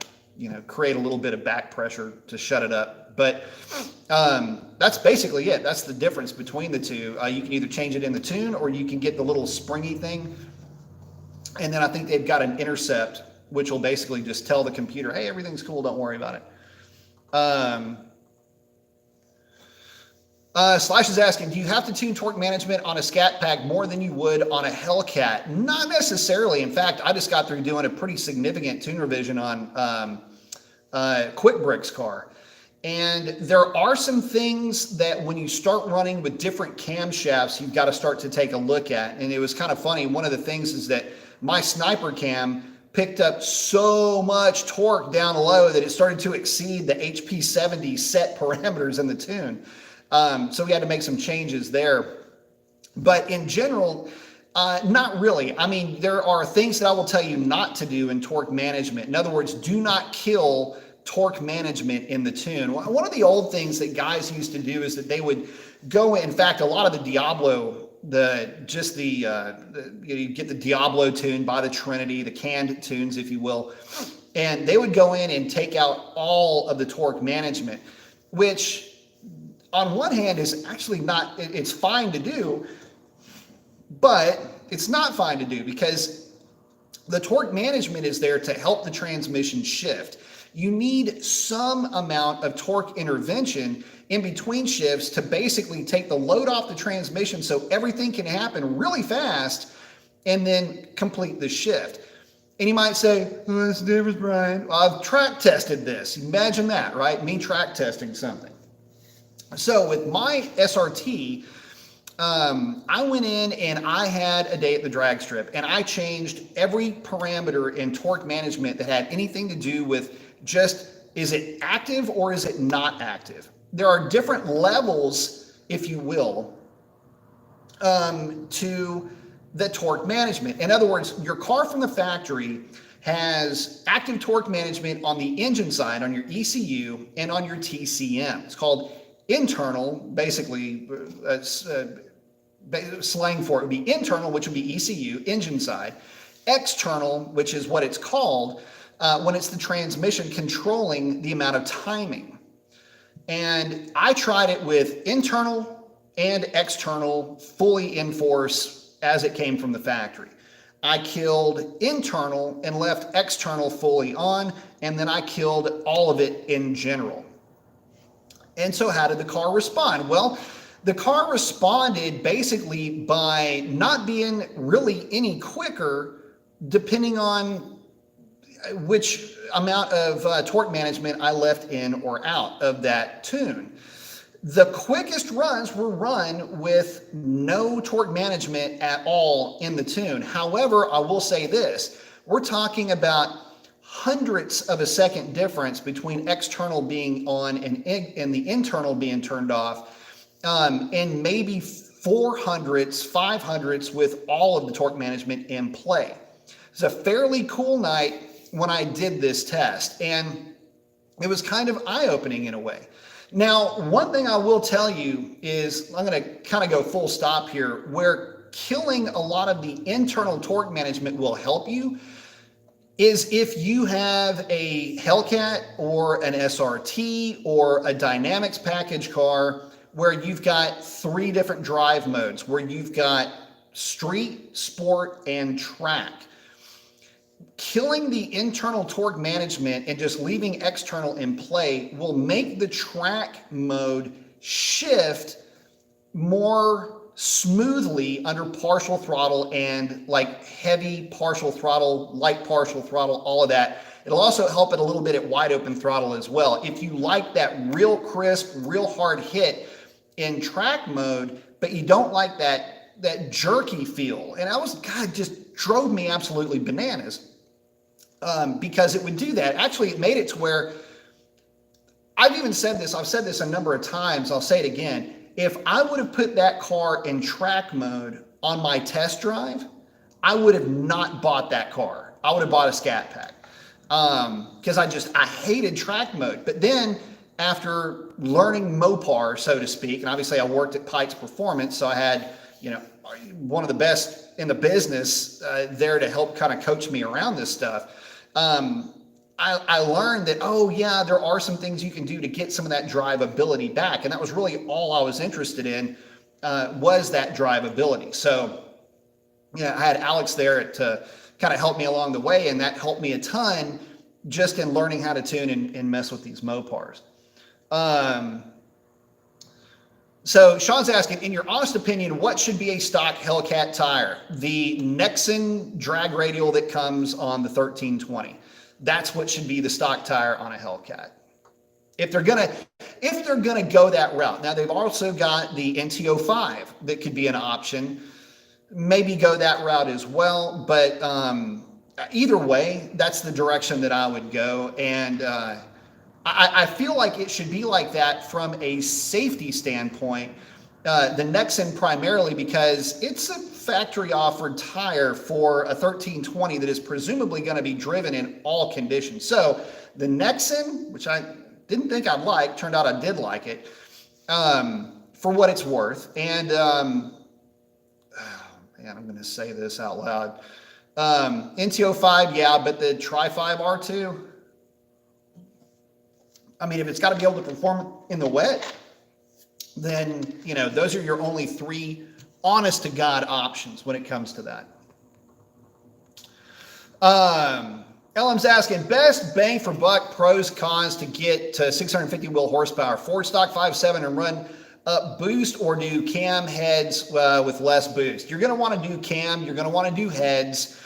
create a little bit of back pressure to shut it up. But that's basically it. That's the difference between the two. You can either change it in the tune, or you can get the little springy thing. And then I think they've got an intercept, which will basically just tell the computer, hey, everything's cool, don't worry about it. Slash is asking, do you have to tune torque management on a Scat Pack more than you would on a Hellcat? Not necessarily. In fact, I just got through doing a pretty significant tune revision on Quick Brick's car. And there are some things that when you start running with different camshafts, you've got to start to take a look at. And it was kind of funny. One of the things is that my Sniper cam picked up so much torque down low that it started to exceed the HP70 set parameters in the tune. So we had to make some changes there. But in general, not really. I mean, there are things that I will tell you not to do in torque management. In other words, do not kill torque management in the tune. One of the old things that guys used to do is that they would go in fact, a lot of the Diablo, you get the Diablo tune by the Trinity, the canned tunes, if you will, and they would go in and take out all of the torque management, which on one hand is actually not, it's fine to do, but it's not fine to do because the torque management is there to help the transmission shift. You need some amount of torque intervention in between shifts to basically take the load off the transmission so everything can happen really fast and then complete the shift. And you might say, well, what's the difference, Brian? Well, I've track tested this. Imagine that, right? Me track testing something. So with my SRT, I went in and I had a day at the drag strip and I changed every parameter in torque management that had anything to do with just, is it active or is it not active? There are different levels, if you will, to the torque management. In other words, your car from the factory has active torque management on the engine side, on your ECU, and on your TCM. It's called internal, basically, slang for it would be internal, which would be ECU, engine side. External, which is what it's called when it's the transmission controlling the amount of timing. And I tried it with internal and external fully in force as it came from the factory. I killed internal and left external fully on, and then I killed all of it in general. And so how did the car respond? Well, the car responded basically by not being really any quicker depending on which amount of torque management I left in or out of that tune. The quickest runs were run with no torque management at all in the tune. However, I will say this, we're talking about hundredths of a second difference between external being on and the internal being turned off, and maybe 400ths, 500ths with all of the torque management in play. It's a fairly cool night when I did this test, and it was kind of eye-opening in a way. Now, one thing I will tell you is, I'm going to kind of go full stop here, where killing a lot of the internal torque management will help you is if you have a Hellcat or an SRT or a Dynamics package car where you've got 3 different drive modes, where you've got street, sport, and track. Killing the internal torque management and just leaving external in play will make the track mode shift more smoothly under partial throttle and like heavy partial throttle, light partial throttle, all of that. It'll also help it a little bit at wide open throttle as well. If you like that real crisp, real hard hit in track mode, but you don't like that jerky feel. And God, just drove me absolutely bananas. Because it would do that. Actually, it made it to where I've said this a number of times, I'll say it again. If I would have put that car in track mode on my test drive, I would have not bought that car. I would have bought a Scat Pack. Because I hated track mode. But then after learning Mopar, so to speak, and obviously I worked at Pikes Performance, so I had, one of the best in the business there to help kind of coach me around this stuff. I learned that, there are some things you can do to get some of that drivability back. And that was really all I was interested in, was that drivability. So, I had Alex there to kind of help me along the way. And that helped me a ton just in learning how to tune and mess with these Mopars. So Sean's asking, in your honest opinion, what should be a stock Hellcat tire? The Nexen drag radial that comes on the 1320. That's what should be the stock tire on a Hellcat. If they're gonna go that route. Now they've also got the NT05 that could be an option. Maybe go that route as well. But either way, that's the direction that I would go. And I feel like it should be like that from a safety standpoint. The Nexen primarily because it's a factory offered tire for a 1320 that is presumably going to be driven in all conditions. So the Nexen, which I didn't think I'd like, turned out I did like it, for what it's worth. And I'm going to say this out loud. NT05, yeah, but the Tri-5 R2, if it's got to be able to perform in the wet, then, those are your only 3 honest to God options when it comes to that. LM's asking, best bang for buck, pros, cons to get to 650 wheel horsepower, Ford stock 5.7 and run up boost, or do cam heads with less boost? You're going to want to do cam, you're going to want to do heads,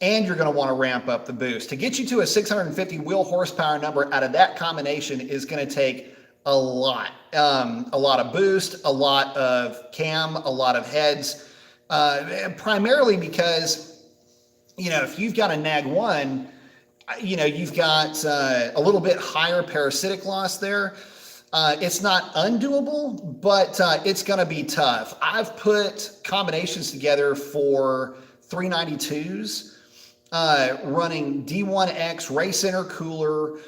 and you're going to want to ramp up the boost. To get you to a 650 wheel horsepower number out of that combination is going to take a lot of boost, a lot of cam, a lot of heads, primarily because, if you've got a nag 1, you've got a little bit higher parasitic loss there. It's not undoable, but it's going to be tough. I've put combinations together for 392s, running D1X race intercooler.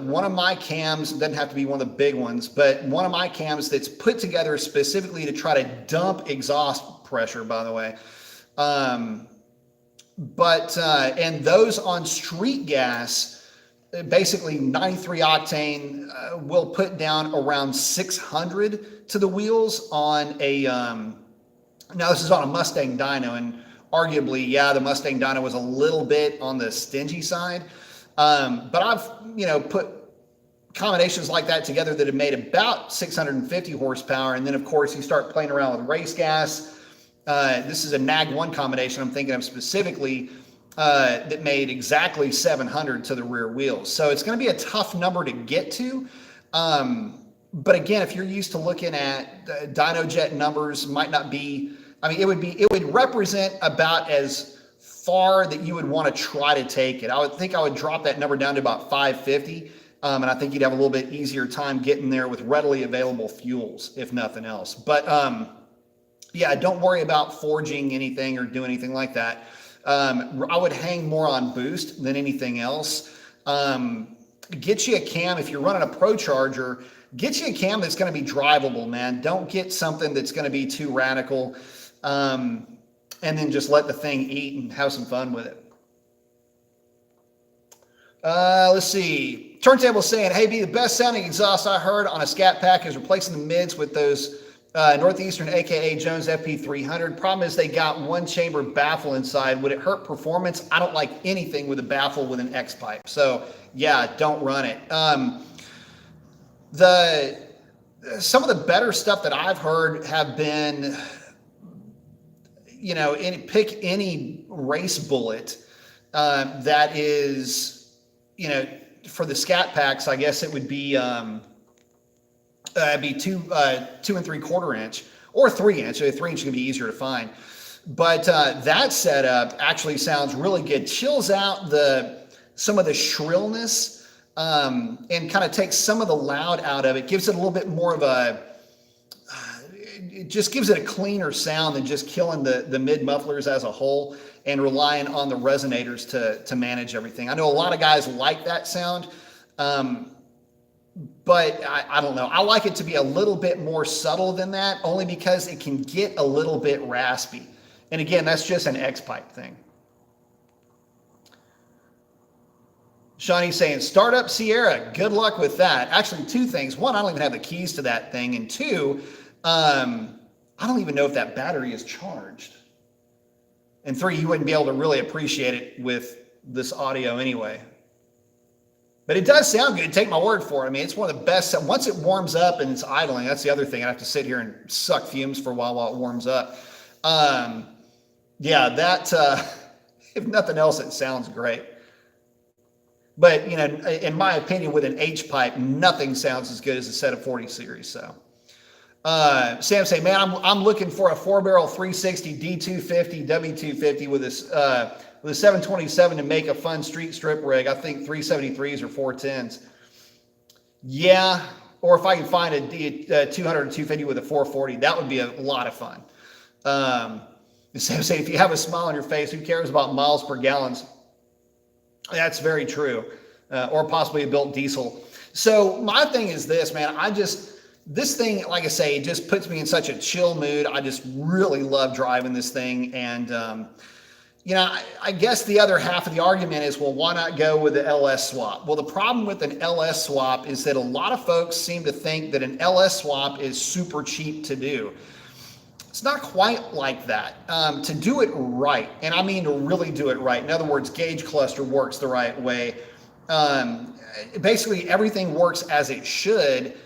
One of my cams, doesn't have to be one of the big ones, but one of my cams that's put together specifically to try to dump exhaust pressure, by the way. And those on street gas, basically 93 octane, will put down around 600 to the wheels on a, now this is on a Mustang dyno, and arguably, the Mustang dyno was a little bit on the stingy side. But I've, put combinations like that together that have made about 650 horsepower. And then of course you start playing around with race gas. This is a NAG 1 combination I'm thinking of specifically, that made exactly 700 to the rear wheels. So it's going to be a tough number to get to. But again, if you're used to looking at dyno jet numbers, might not be, it would represent about as far that you would want to try to take it. I would think I would drop that number down to about 550. And I think you'd have a little bit easier time getting there with readily available fuels, if nothing else. But yeah, don't worry about forging anything or do anything like that. I would hang more on boost than anything else. Get you a cam. If you're running a Pro Charger, get you a cam that's going to be drivable, man. Don't get something that's going to be too radical. And then just let the thing eat and have some fun with it. Let's see. Turntable saying, hey, B, the best sounding exhaust I heard on a Scat Pack is replacing the mids with those Northeastern, aka Jones FP300. Problem is they got one chamber baffle inside. Would it hurt performance? I don't like anything with a baffle with an X pipe. So yeah, don't run it. Some of the better stuff that I've heard have been, pick any race bullet that is, for the Scat Packs, I guess it would be be 2 3/4 inch or 3 inch. 3 inch can be easier to find, but that setup actually sounds really good. Chills out some of the shrillness and kind of takes some of the loud out of it. Gives it a little bit more of it just gives it a cleaner sound than just killing the mid mufflers as a whole and relying on the resonators to manage everything. I know a lot of guys like that sound, but I don't know. I like it to be a little bit more subtle than that, only because it can get a little bit raspy. And again, that's just an X-pipe thing. Shawnee's saying, start up Sierra. Good luck with that. Actually, 2 things. 1, I don't even have the keys to that thing. And 2, I don't even know if that battery is charged. And 3, you wouldn't be able to really appreciate it with this audio anyway. But it does sound good. Take my word for it. I mean, it's one of the best. Once it warms up and it's idling, that's the other thing. I have to sit here and suck fumes for a while it warms up. Yeah, that, if nothing else, it sounds great. But, in my opinion, with an H-pipe, nothing sounds as good as a set of 40 series. So, Sam say, man, I'm looking for a 4-barrel 360 D250, W250 with a 727 to make a fun street strip rig. I think 373s or 410s. Yeah, or if I can find a 200 or 250 with a 440, that would be a lot of fun. Sam say, if you have a smile on your face, who cares about miles per gallon? That's very true. Or possibly a built diesel. So my thing is this, man, this thing, like I say, it just puts me in such a chill mood. I just really love driving this thing. And, I guess the other half of the argument is, well, why not go with the LS swap? Well, the problem with an LS swap is that a lot of folks seem to think that an LS swap is super cheap to do. It's not quite like that. To do it right, and I mean to really do it right, in other words, gauge cluster works the right way. Basically, everything works as it should.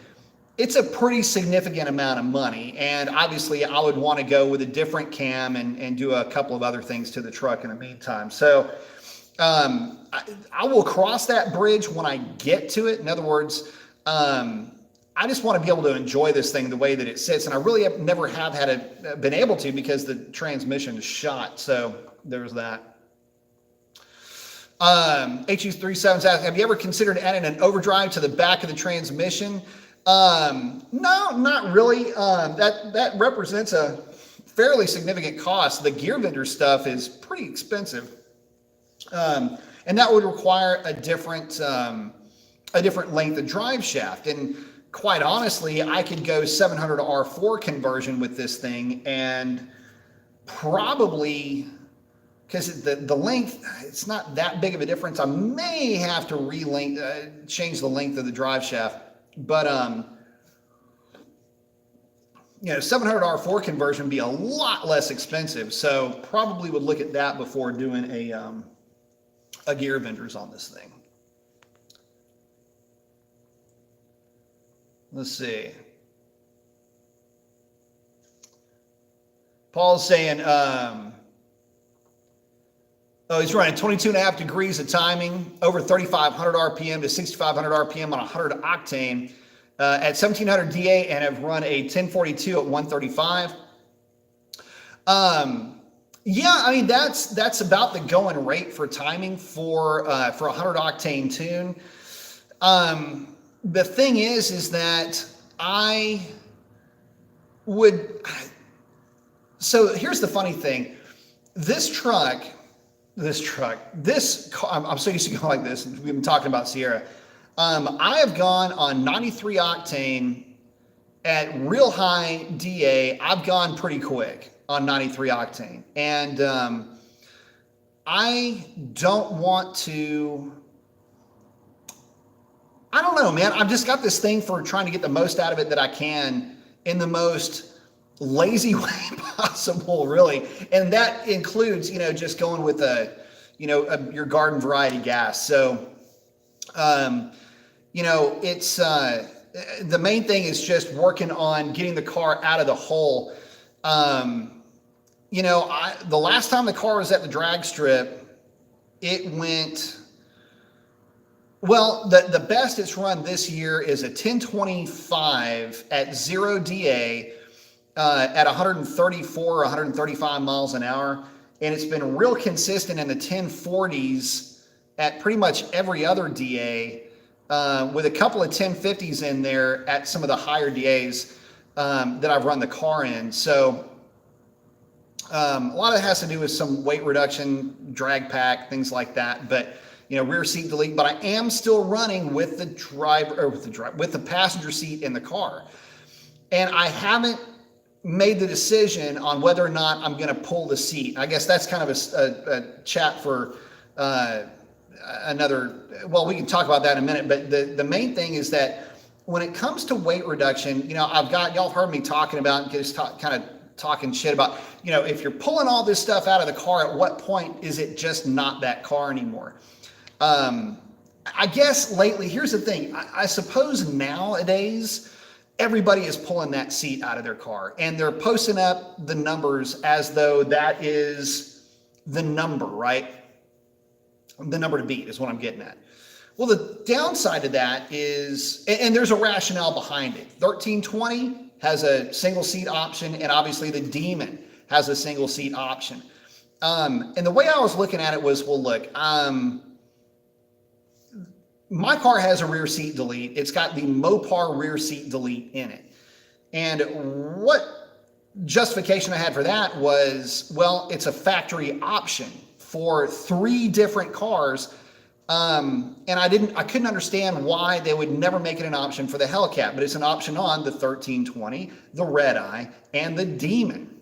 It's a pretty significant amount of money. And obviously, I would want to go with a different cam and do a couple of other things to the truck in the meantime. So I will cross that bridge when I get to it. In other words, I just want to be able to enjoy this thing the way that it sits. And I really never have been able to because the transmission is shot. So there's that. HU37 asks, have you ever considered adding an overdrive to the back of the transmission? No, not really. That represents a fairly significant cost. The gear vendor stuff is pretty expensive. And that would require a different length of drive shaft. And quite honestly, I could go 700 R4 conversion with this thing and probably, because the length, it's not that big of a difference. I may have to change the length of the drive shaft, but 700 R4 conversion would be a lot less expensive. So probably would look at that before doing a gear vendors on this thing. Let's see. Paul's saying, he's running 22.5 degrees of timing, over 3,500 RPM to 6,500 RPM on 100 octane at 1,700 DA, and have run a 1042 at 135. Yeah, I mean that's about the going rate for timing for a 100 octane tune. The thing is that I would. So here's the funny thing: this truck, this car, I'm so used to going like this. We've been talking about Sierra. I have gone on 93 octane at real high DA. I've gone pretty quick on 93 octane, and I don't want to. I don't know, man. I've just got this thing for trying to get the most out of it that I can in the most lazy way possible, really. And that includes, just going with your garden variety gas. So, it's the main thing is just working on getting the car out of the hole. The last time the car was at the drag strip, it went. Well, the best it's run this year is a 1025 at 0 DA at 134 or 135 miles an hour. And it's been real consistent in the 1040s at pretty much every other DA, with a couple of 1050s in there at some of the higher DAs that I've run the car in. So a lot of it has to do with some weight reduction, drag pack, things like that. But rear seat delete, but I am still running with the with the passenger seat in the car. And I haven't made the decision on whether or not I'm going to pull the seat. I guess that's kind of a chat for another, well, we can talk about that in a minute, but the main thing is that when it comes to weight reduction, y'all heard me talking about, kind of talking shit about, if you're pulling all this stuff out of the car, at what point is it just not that car anymore? I guess lately, here's the thing. I suppose nowadays, everybody is pulling that seat out of their car and they're posting up the numbers as though that is the number, right? The number to beat is what I'm getting at. Well, the downside to that is, and there's a rationale behind it. 1320 has a single seat option, and obviously the Demon has a single seat option. And the way I was looking at it was, well, look, my car has a rear seat delete. It's got the Mopar rear seat delete in it. And what justification I had for that was, well, it's a factory option for 3 different cars. And I couldn't understand why they would never make it an option for the Hellcat, but it's an option on the 1320, the Red Eye, and the Demon.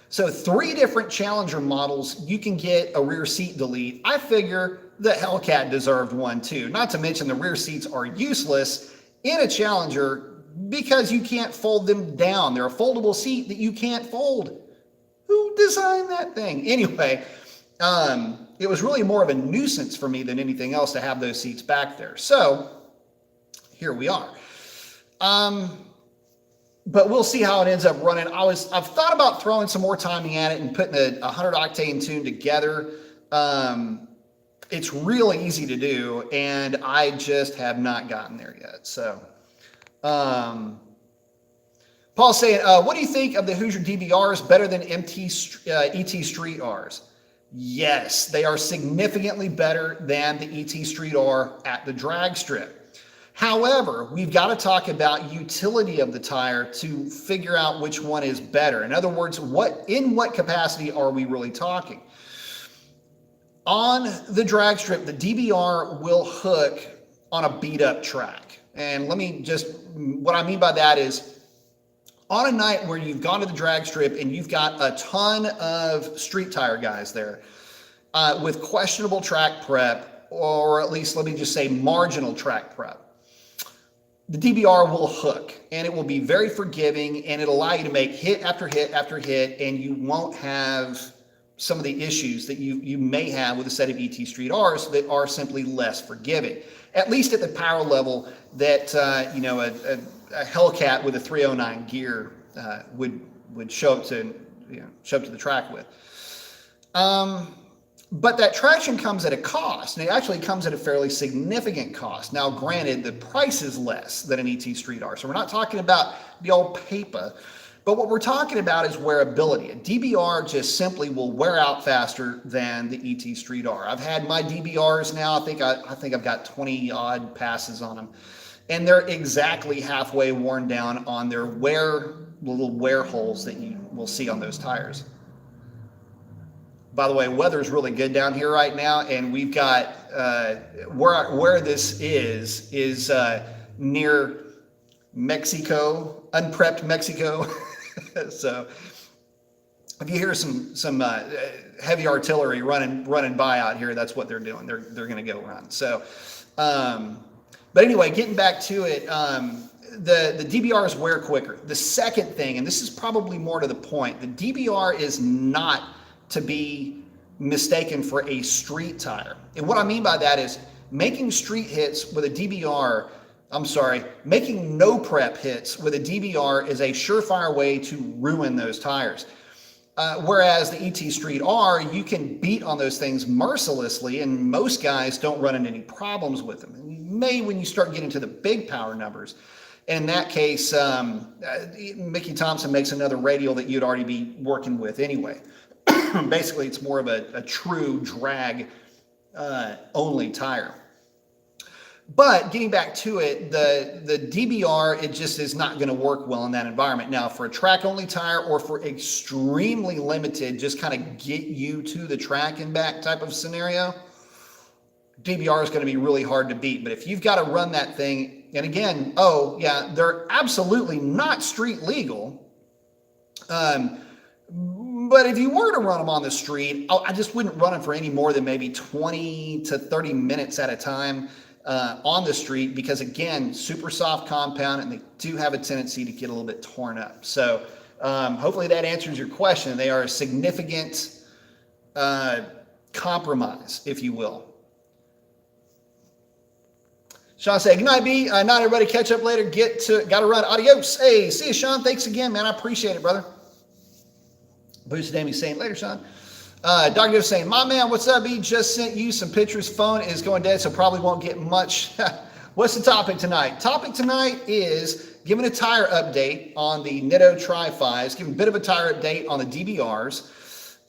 So 3 different Challenger models, you can get a rear seat delete. I figure the Hellcat deserved one too. Not to mention the rear seats are useless in a Challenger because you can't fold them down. They're a foldable seat that you can't fold. Who designed that thing? Anyway, it was really more of a nuisance for me than anything else to have those seats back there. So here we are. But we'll see how it ends up running. I've thought about throwing some more timing at it and putting a 100 octane tune together. It's really easy to do, and I just have not gotten there yet. So, Paul's saying, what do you think of the Hoosier DBRs better than ET Street Rs? Yes, they are significantly better than the ET Street R at the drag strip. However, we've got to talk about utility of the tire to figure out which one is better. In other words, in what capacity are we really talking? On the drag strip, the DBR will hook on a beat up track. And what I mean by that is, on a night where you've gone to the drag strip and you've got a ton of street tire guys there with questionable track prep, or at least let me just say marginal track prep, the DBR will hook and it will be very forgiving and it'll allow you to make hit after hit after hit, and you won't have some of the issues that you may have with a set of ET Street Rs that are simply less forgiving, at least at the power level that a Hellcat with a 309 gear would show up to the track with. But that traction comes at a cost, and it actually comes at a fairly significant cost. Now, granted, the price is less than an ET Street R, so we're not talking about the old paper, But what we're talking about is wearability. A DBR just simply will wear out faster than the ET Street R. I've had my DBRs now. I think I've got 20 odd passes on them, and they're exactly halfway worn down on their little wear holes that you will see on those tires. By the way, weather's really good down here right now, and we've got where this is near Mexico, unprepped Mexico. So if you hear some heavy artillery running by out here, that's what they're doing. They're going to go run. So, but anyway, getting back to it, the DBRs wear quicker. The second thing, and this is probably more to the point, the DBR is not to be mistaken for a street tire. And what I mean by that is making street hits with a DBR, making no prep hits with a DBR is a surefire way to ruin those tires. Whereas the ET Street R, you can beat on those things mercilessly, and most guys don't run into any problems with them. You may when you start getting to the big power numbers. And in that case, Mickey Thompson makes another radial that you'd already be working with anyway. Basically, it's more of a true drag only tire. But getting back to it, the DBR, it just is not going to work well in that environment. Now, for a track-only tire or for extremely limited, just kind of get you to the track and back type of scenario, DBR is going to be really hard to beat. But if you've got to run that thing, and again, they're absolutely not street legal. But if you were to run them on the street, I just wouldn't run them for any more than maybe 20 to 30 minutes at a time on the street, because again, super soft compound, and they do have a tendency to get a little bit torn up. So hopefully that answers your question. They are a significant compromise, if you will. Sean said, good night, B. Not everybody, catch up later. Got to run. Adios. Hey, see you, Sean. Thanks again, man. I appreciate it, brother. Boosted Amy saying, later, Sean. Dr. Joe saying, my man, what's up, B? Just sent you some pictures. Phone is going dead, so probably won't get much. What's the topic tonight? Topic tonight is giving a tire update on the Nitto Tri-5s, giving a bit of a tire update on the DBRs,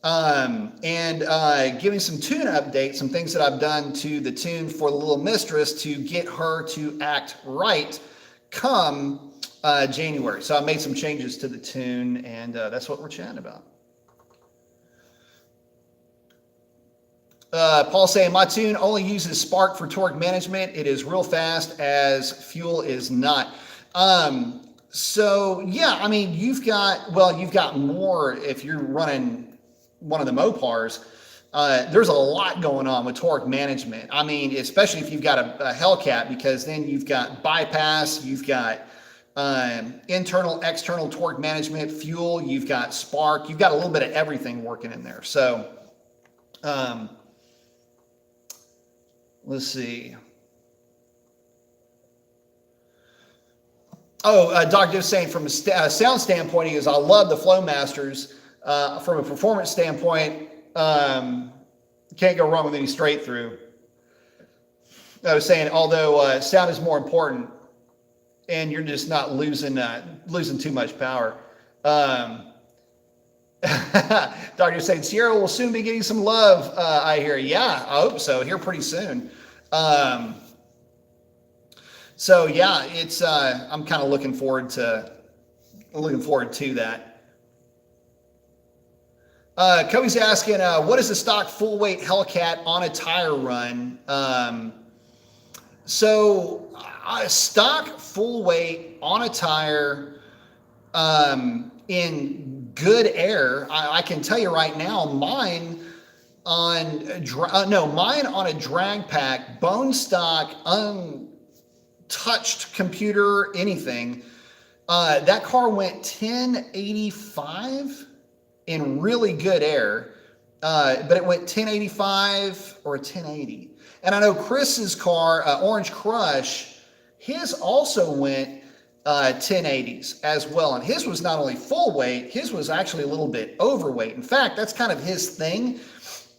and giving some tune updates, some things that I've done to the tune for the little mistress to get her to act right come January. So I made some changes to the tune, and that's what we're chatting about. Paul saying, my tune only uses spark for torque management. It is real fast as fuel is not. So yeah, I mean, you've got more if you're running one of the Mopars. There's a lot going on with torque management. I mean, especially if you've got a Hellcat, because then you've got bypass, you've got internal, external torque management, fuel, you've got spark, you've got a little bit of everything working in there. So, let's see. Doc just saying from a sound standpoint, he goes, I love the Flowmasters. From a performance standpoint, can't go wrong with any straight through. I was saying, although sound is more important, and you're just not losing too much power. Doctor saying Sierra will soon be getting some love. I hear. Yeah, I hope so. Here pretty soon. So yeah, it's. I'm kind of looking forward to that. Kobe's asking, what is the stock full weight Hellcat on a tire run? So stock full weight on a tire in good air, I can tell you right now, mine on a drag pack, bone stock, untouched computer, anything. That car went 1085 in really good air, but it went 1085 or 1080. And I know Chris's car, Orange Crush, his also went 1080s as well. And his was not only full weight, his was actually a little bit overweight. In fact, that's kind of his thing,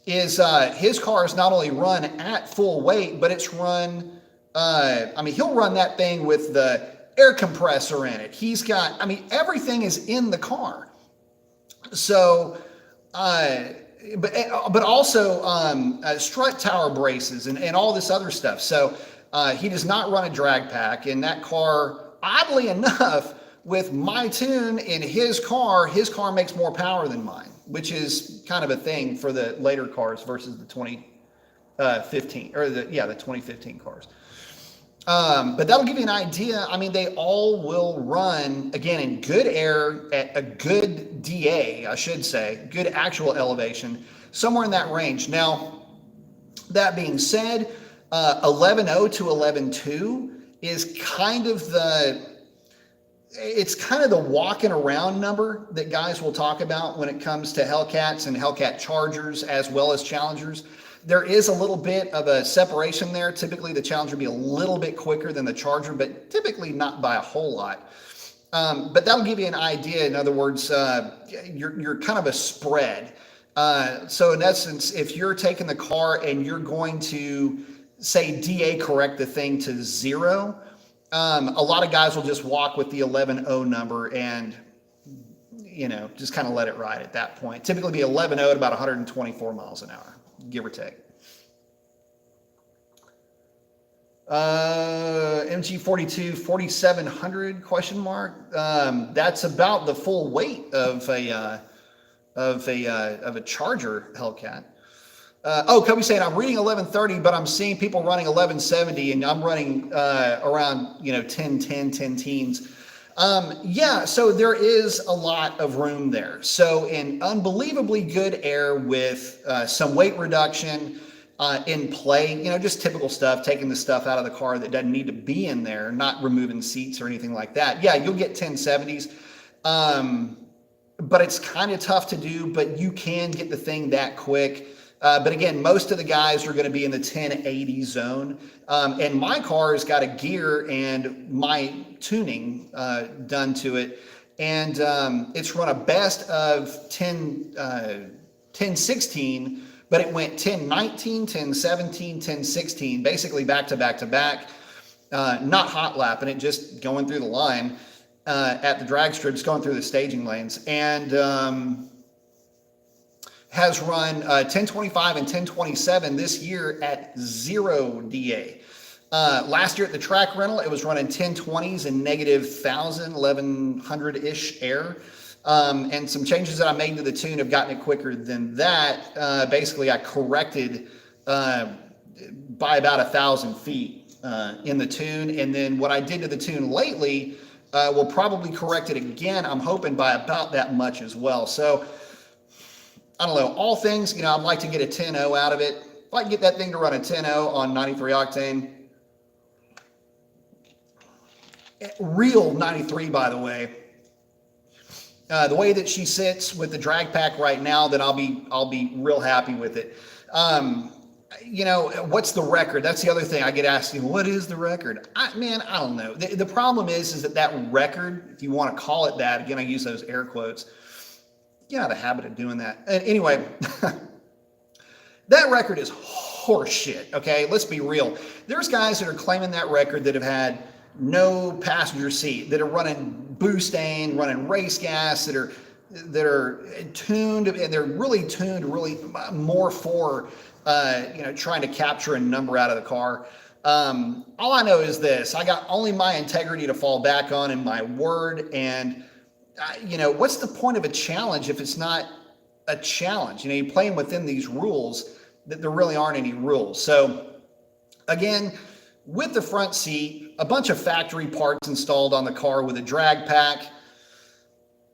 is his car is not only run at full weight, but it's run, he'll run that thing with the air compressor in it. He's got, I mean, everything is in the car. So, but also strut tower braces and all this other stuff. So he does not run a drag pack. And that car, oddly enough, with my tune in his car makes more power than mine, which is kind of a thing for the later cars versus the 2015 or the 2015 cars. But that'll give you an idea. I mean, they all will run, again, in good air at a good DA, I should say, good actual elevation, somewhere in that range. Now, that being said, 11.0 to 11.2 is kind of the walking around number that guys will talk about when it comes to Hellcats and Hellcat Chargers as well as Challengers. There is a little bit of a separation there. Typically, the Challenger will be a little bit quicker than the Charger, but typically not by a whole lot. But that'll give you an idea. In other words, you're kind of a spread. So in essence, if you're taking the car and you're going to, say, DA correct the thing to 0, a lot of guys will just walk with the 11.0 number and, just kind of let it ride at that point. Typically be 11.0 at about 124 miles an hour. Give or take. MG42 4700 question mark. That's about the full weight of a Charger Hellcat. Kobe saying I'm reading 1130, but I'm seeing people running 1170, and I'm running around 10 teens. So there is a lot of room there. So in unbelievably good air with some weight reduction in play, just typical stuff, taking the stuff out of the car that doesn't need to be in there, not removing seats or anything like that. Yeah, you'll get 1070s, but it's kind of tough to do, but you can get the thing that quick. But again, most of the guys are going to be in the 1080 zone. And my car has got a gear and my tuning done to it. And it's run a best of 1016, but it went 1019, 1017, 1016, basically back to back to back. Not hot lapping it, just going through the line at the drag strips, going through the staging lanes. And has run 1025 and 1027 this year at 0 DA. Last year at the track rental, it was running 1020s and negative 1,000, 1,100-ish air. And some changes that I made to the tune have gotten it quicker than that. Basically, I corrected by about 1,000 feet in the tune. And then what I did to the tune lately will probably correct it again, I'm hoping, by about that much as well. So, I don't know, all things, I'd like to get a 10.0 out of it. If I can get that thing to run a 10.0 on 93 octane, real 93, by the way, the way that she sits with the drag pack right now, then I'll be real happy with it. What's the record? That's the other thing I get asked, what is the record? I don't know. The problem is that record, if you want to call it that, again, I use those air quotes, get out of the habit of doing that. Anyway, that record is horseshit, okay? Let's be real. There's guys that are claiming that record that have had no passenger seat, that are running boostane, running race gas, that are tuned, and they're really tuned really more for, trying to capture a number out of the car. All I know is this: I got only my integrity to fall back on and my word, and what's the point of a challenge if it's not a challenge? You're playing within these rules that there really aren't any rules. So again, with the front seat, a bunch of factory parts installed on the car with a drag pack.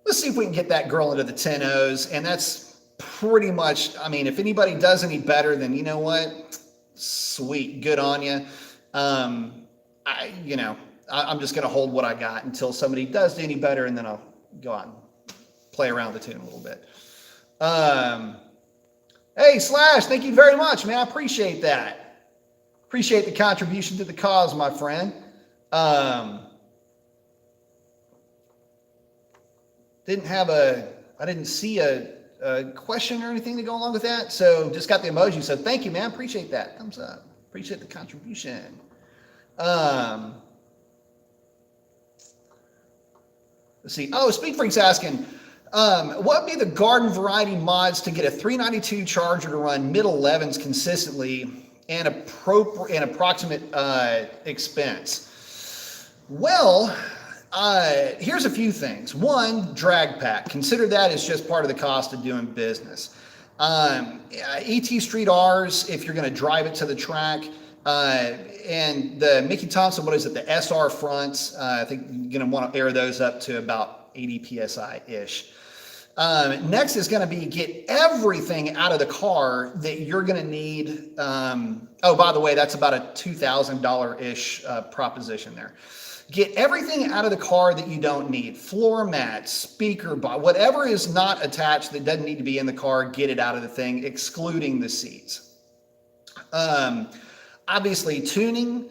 Let's see if we can get that girl into the 10.0s. And that's pretty much, if anybody does any better, then you know what? Sweet, good on you. I'm just going to hold what I got until somebody does do any better, and then I'll go out and play around the tune a little bit. Hey, Slash, thank you very much, man. I appreciate that. Appreciate the contribution to the cause, my friend. I didn't see a question or anything to go along with that, so just got the emoji. So thank you, man. Appreciate that. Thumbs up. Appreciate the contribution. Let's see. Oh, Speed Freak's asking, what would be the garden variety mods to get a 392 Charger to run mid 11s consistently and approximate expense? Well, here's a few things. One, drag pack. Consider that as just part of the cost of doing business. ET Street R's, if you're going to drive it to the track, and the Mickey Thompson, what is it, the SR fronts, I think you're going to want to air those up to about 80 PSI-ish. Next is going to be get everything out of the car that you're going to need. Oh, by the way, that's about a $2,000-ish proposition there. Get everything out of the car that you don't need. Floor mats, speaker box, whatever is not attached that doesn't need to be in the car, get it out of the thing, excluding the seats. Obviously, tuning.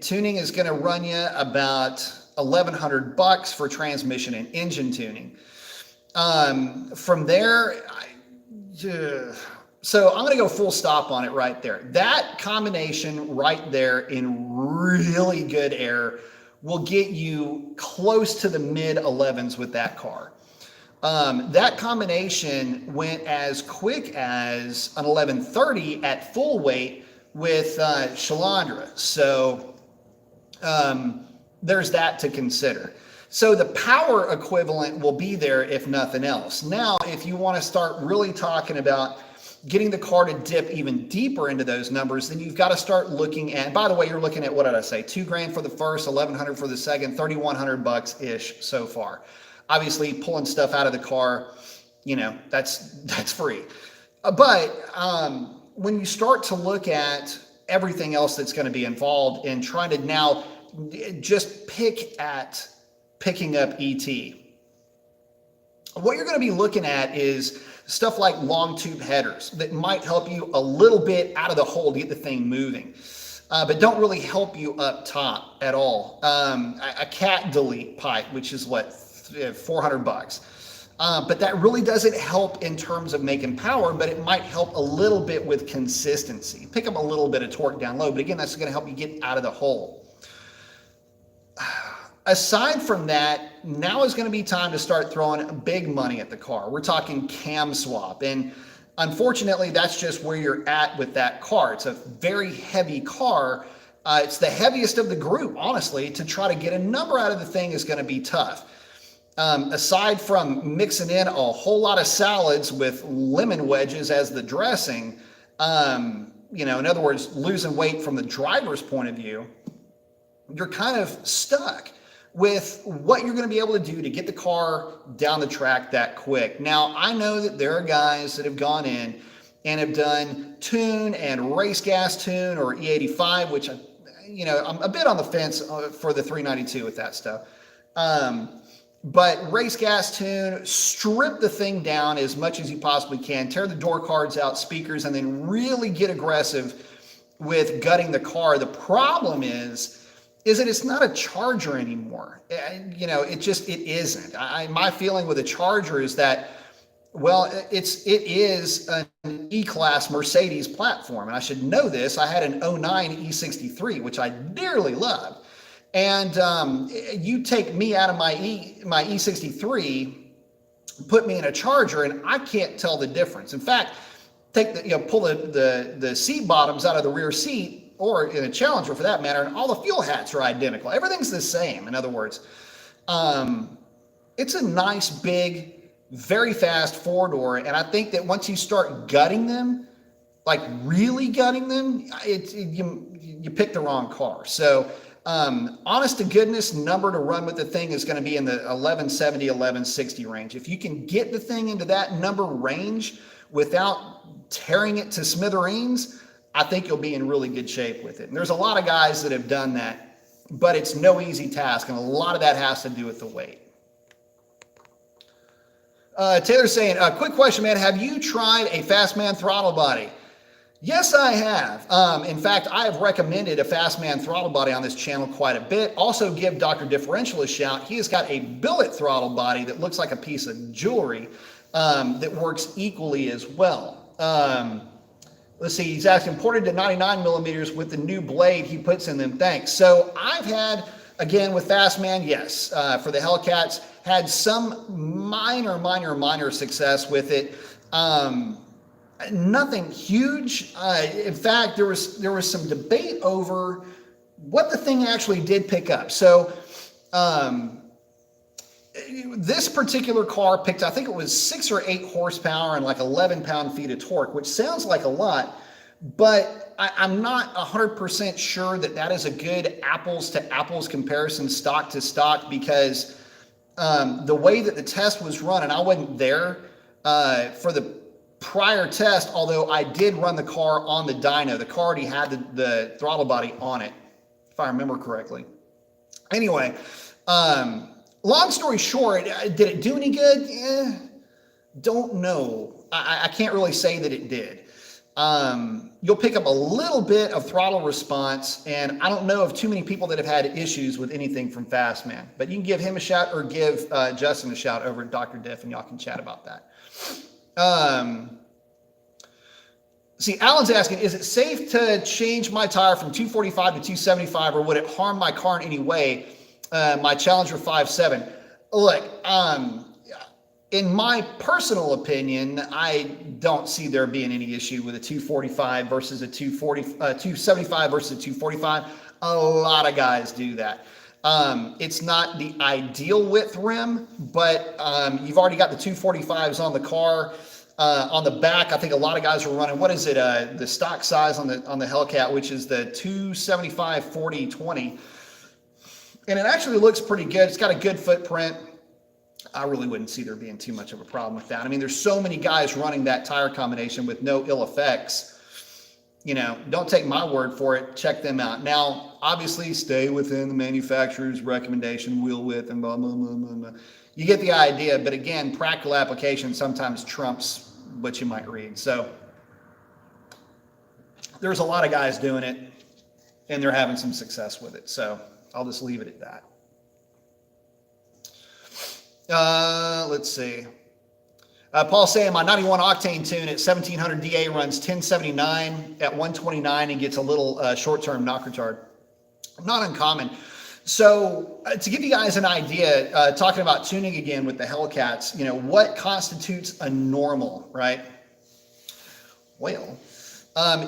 Tuning is going to run you about $1,100 for transmission and engine tuning. From there, so I'm going to go full stop on it right there. That combination right there in really good air will get you close to the mid 11s with that car. That combination went as quick as an 1130 at full weight with Shalandra. So there's that to consider. So the power equivalent will be there if nothing else. Now, if you want to start really talking about getting the car to dip even deeper into those numbers, then you've got to start looking at, by the way, you're looking at, what did I say? $2,000 for the first, $1,100 for the second, $3,100-ish so far. Obviously, pulling stuff out of the car, you know, that's free. But when you start to look at everything else that's going to be involved in trying to now just pick at picking up ET, what you're going to be looking at is stuff like long tube headers that might help you a little bit out of the hole to get the thing moving, but don't really help you up top at all. A cat delete pipe, which is what, $400. But that really doesn't help in terms of making power, but it might help a little bit with consistency. Pick up a little bit of torque down low, but again, that's going to help you get out of the hole. Aside from that, now is going to be time to start throwing big money at the car. We're talking cam swap. And unfortunately, that's just where you're at with that car. It's a very heavy car. It's the heaviest of the group, honestly. To try to get a number out of the thing is going to be tough. Aside from mixing in a whole lot of salads with lemon wedges as the dressing, you know, in other words, losing weight from the driver's point of view, you're kind of stuck with what you're going to be able to do to get the car down the track that quick. Now, I know that there are guys that have gone in and have done tune and race gas tune or E85, which, you know, I'm a bit on the fence for the 392 with that stuff. But race gas tune, strip the thing down as much as you possibly can, tear the door cards out, speakers, and then really get aggressive with gutting the car. The problem is that it's not a Charger anymore. You know, it isn't. My feeling with a Charger is that, well, it is an E-Class Mercedes platform. And I should know this. I had an 09 E63, which I dearly loved. And you take me out of my E63, put me in a Charger, and I can't tell the difference. In fact, pull the seat bottoms out of the rear seat, or in a Challenger for that matter, and all the fuel hats are identical. Everything's the same, in other words. It's a nice, big, very fast four-door, and I think that once you start gutting them, like really gutting them, you pick the wrong car. So honest to goodness, number to run with the thing is going to be in the 1170, 1160 range. If you can get the thing into that number range without tearing it to smithereens, I think you'll be in really good shape with it. And there's a lot of guys that have done that, but it's no easy task. And a lot of that has to do with the weight. Taylor's saying, quick question, man. Have you tried a Fastman throttle body? Yes, I have. In fact, I have recommended a Fastman throttle body on this channel quite a bit. Also give Dr. Differential a shout. He has got a billet throttle body that looks like a piece of jewelry that works equally as well. Let's see, he's asking, imported to 99 millimeters with the new blade he puts in them. Thanks. So I've had Again, with Fastman, yes. For the Hellcats, had some minor success with it. Nothing huge. In fact, there was some debate over what the thing actually did pick up. So this particular car picked, I think it was 6 or 8 horsepower and like 11 pound-feet of torque, which sounds like a lot, but I'm not 100% sure that that is a good apples to apples comparison stock to stock, because the way that the test was run, and I wasn't there for the prior test, although I did run the car on the dyno. The car already had the throttle body on it, if I remember correctly. Anyway, long story short, did it do any good? Don't know. I can't really say that it did. You'll pick up a little bit of throttle response, and I don't know of too many people that have had issues with anything from Fastman, but you can give him a shout or give Justin a shout over at Dr. Diff, and y'all can chat about that. See, Alan's asking, is it safe to change my tire from 245 to 275, or would it harm my car in any way? My Challenger 5.7. Look, in my personal opinion, I don't see there being any issue with a 245 versus a 275 versus a 245. A lot of guys do that. It's not the ideal width rim, but you've already got the 245s on the car. On the back, I think a lot of guys are running, what is it, the stock size on the Hellcat, which is the 275 40/20. And it actually looks pretty good. It's got a good footprint. I really wouldn't see there being too much of a problem with that. I mean, there's so many guys running that tire combination with no ill effects. You know, don't take my word for it. Check them out. Now, obviously, stay within the manufacturer's recommendation, wheel width, and blah, blah, blah, blah, blah. You get the idea. But again, practical application sometimes trumps what you might read. So there's a lot of guys doing it, and they're having some success with it. So I'll just leave it at that. Let's see. Paul saying my 91 octane tune at 1700 DA runs 1079 at 129 and gets a little short-term knock retard. Not uncommon. So to give you guys an idea, talking about tuning again with the Hellcats, you know, what constitutes a normal, right? Well,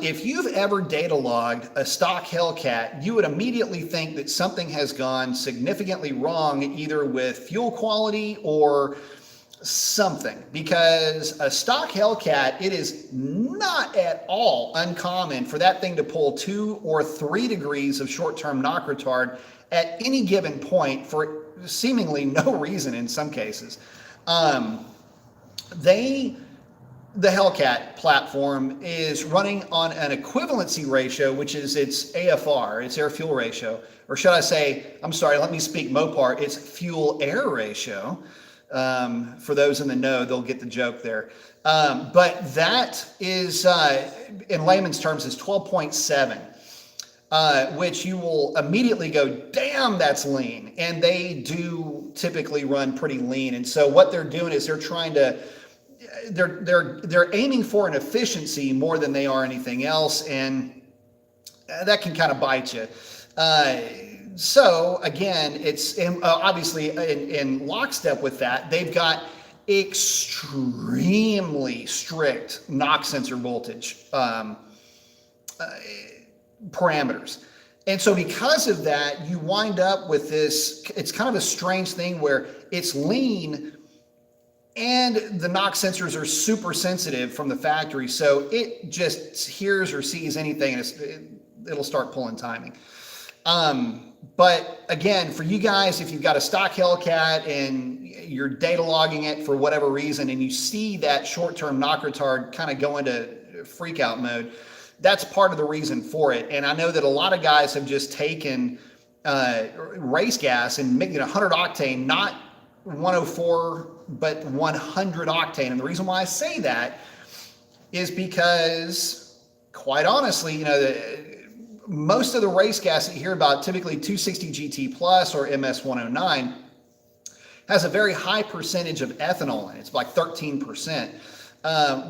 if you've ever data logged a stock Hellcat, you would immediately think that something has gone significantly wrong, either with fuel quality or something, because a stock Hellcat, it is not at all uncommon for that thing to pull 2 or 3 degrees of short-term knock retard at any given point for seemingly no reason in some cases. The Hellcat platform is running on an equivalency ratio, which is its AFR, its air fuel ratio, or should I say, I'm sorry, let me speak Mopar, it's fuel air ratio. For those in the know, they'll get the joke there. But that is, in layman's terms, is 12.7, which you will immediately go, damn, that's lean. And they do typically run pretty lean. And so what they're doing is they're trying to, they're aiming for an efficiency more than they are anything else, and that can kind of bite you. So again, it's obviously in lockstep with that. They've got extremely strict knock sensor voltage parameters. And so because of that, you wind up with this, it's kind of a strange thing where it's lean and the knock sensors are super sensitive from the factory. So it just hears or sees anything and it'll start pulling timing. But again, for you guys, if you've got a stock Hellcat and you're data logging it for whatever reason, and you see that short-term knock retard kind of go into freak out mode, that's part of the reason for it. And I know that a lot of guys have just taken race gas and making it 100 octane, not 104, but 100 octane. And the reason why I say that is because, quite honestly, you know, most of the race gas that you hear about, typically 260 GT Plus or MS 109, has a very high percentage of ethanol in it. It's like 13%,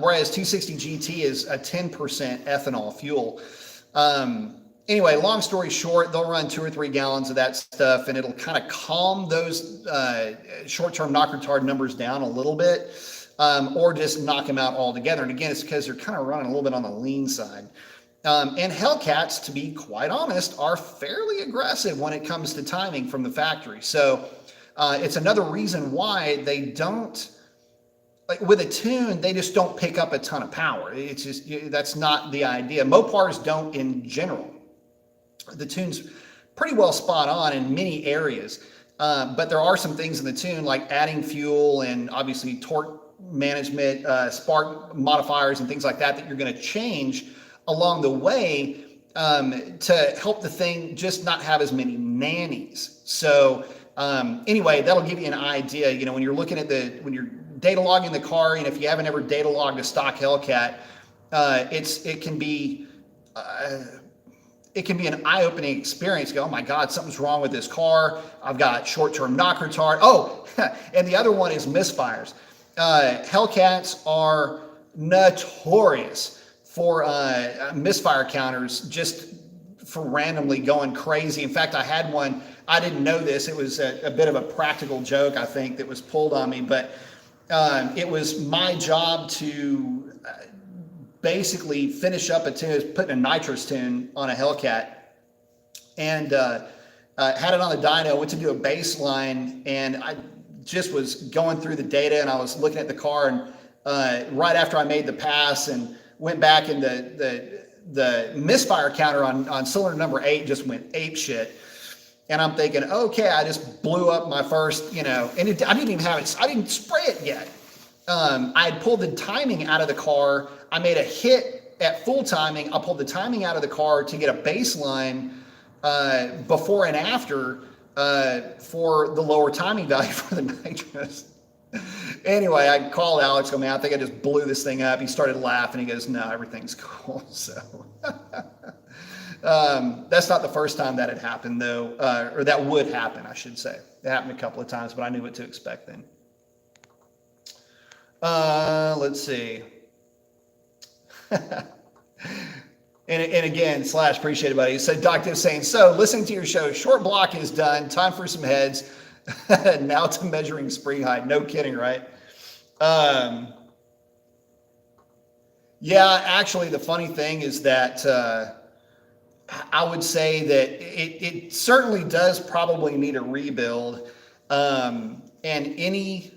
whereas 260 GT is a 10% ethanol fuel. And anyway, long story short, they'll run 2 or 3 gallons of that stuff, and it'll kind of calm those short-term knock retard numbers down a little bit, or just knock them out altogether. And again, it's because they're kind of running a little bit on the lean side. And Hellcats, to be quite honest, are fairly aggressive when it comes to timing from the factory. So it's another reason why they don't, like with a tune, they just don't pick up a ton of power. It's just, that's not the idea. Mopars don't in general. The tune's pretty well spot on in many areas, but there are some things in the tune like adding fuel and obviously torque management, spark modifiers and things like that that you're going to change along the way to help the thing just not have as many nannies. So anyway, that'll give you an idea. You know, when you're looking at when you're data logging the car, and if you haven't ever data logged a stock Hellcat, it can be an eye-opening experience. Go, oh my God, something's wrong with this car. I've got short-term knock retard. Oh, and the other one is misfires. Hellcats are notorious for misfire counters, just for randomly going crazy. In fact, I had one, I didn't know this. It was a bit of a practical joke, I think, that was pulled on me, but it was my job to basically finish up a tune, putting a nitrous tune on a Hellcat, and had it on the dyno, went to do a baseline, and I just was going through the data, and I was looking at the car, and right after I made the pass and went back, and the misfire counter on cylinder number 8 just went ape shit. And I'm thinking, okay, I just blew up my first, and I didn't even have it, I didn't spray it yet. I had pulled the timing out of the car. I made a hit at full timing. I pulled the timing out of the car to get a baseline before and after for the lower timing value for the nitrous. Anyway, I called Alex, I think I just blew this thing up. He started laughing. He goes, no, everything's cool. So that's not the first time that had happened, though, or that would happen, I should say. It happened a couple of times, but I knew what to expect then. Let's see. And again, Slash, appreciate it, buddy. So Dr. saying, so listening to your show, short block is done. Time for some heads. Now to measuring spring height. No kidding, right? Yeah, actually, the funny thing is that I would say that it certainly does probably need a rebuild. And any,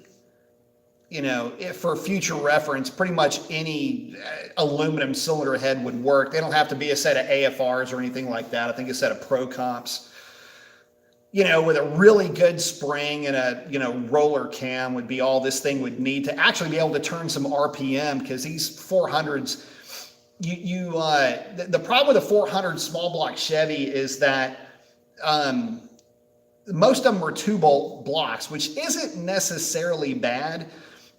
if for future reference, pretty much any aluminum cylinder head would work. They don't have to be a set of AFRs or anything like that. I think a set of Pro Comps, with a really good spring and a, roller cam would be all this thing would need to actually be able to turn some RPM, because these 400s, the problem with a 400 small block Chevy is that most of them are 2-bolt blocks, which isn't necessarily bad.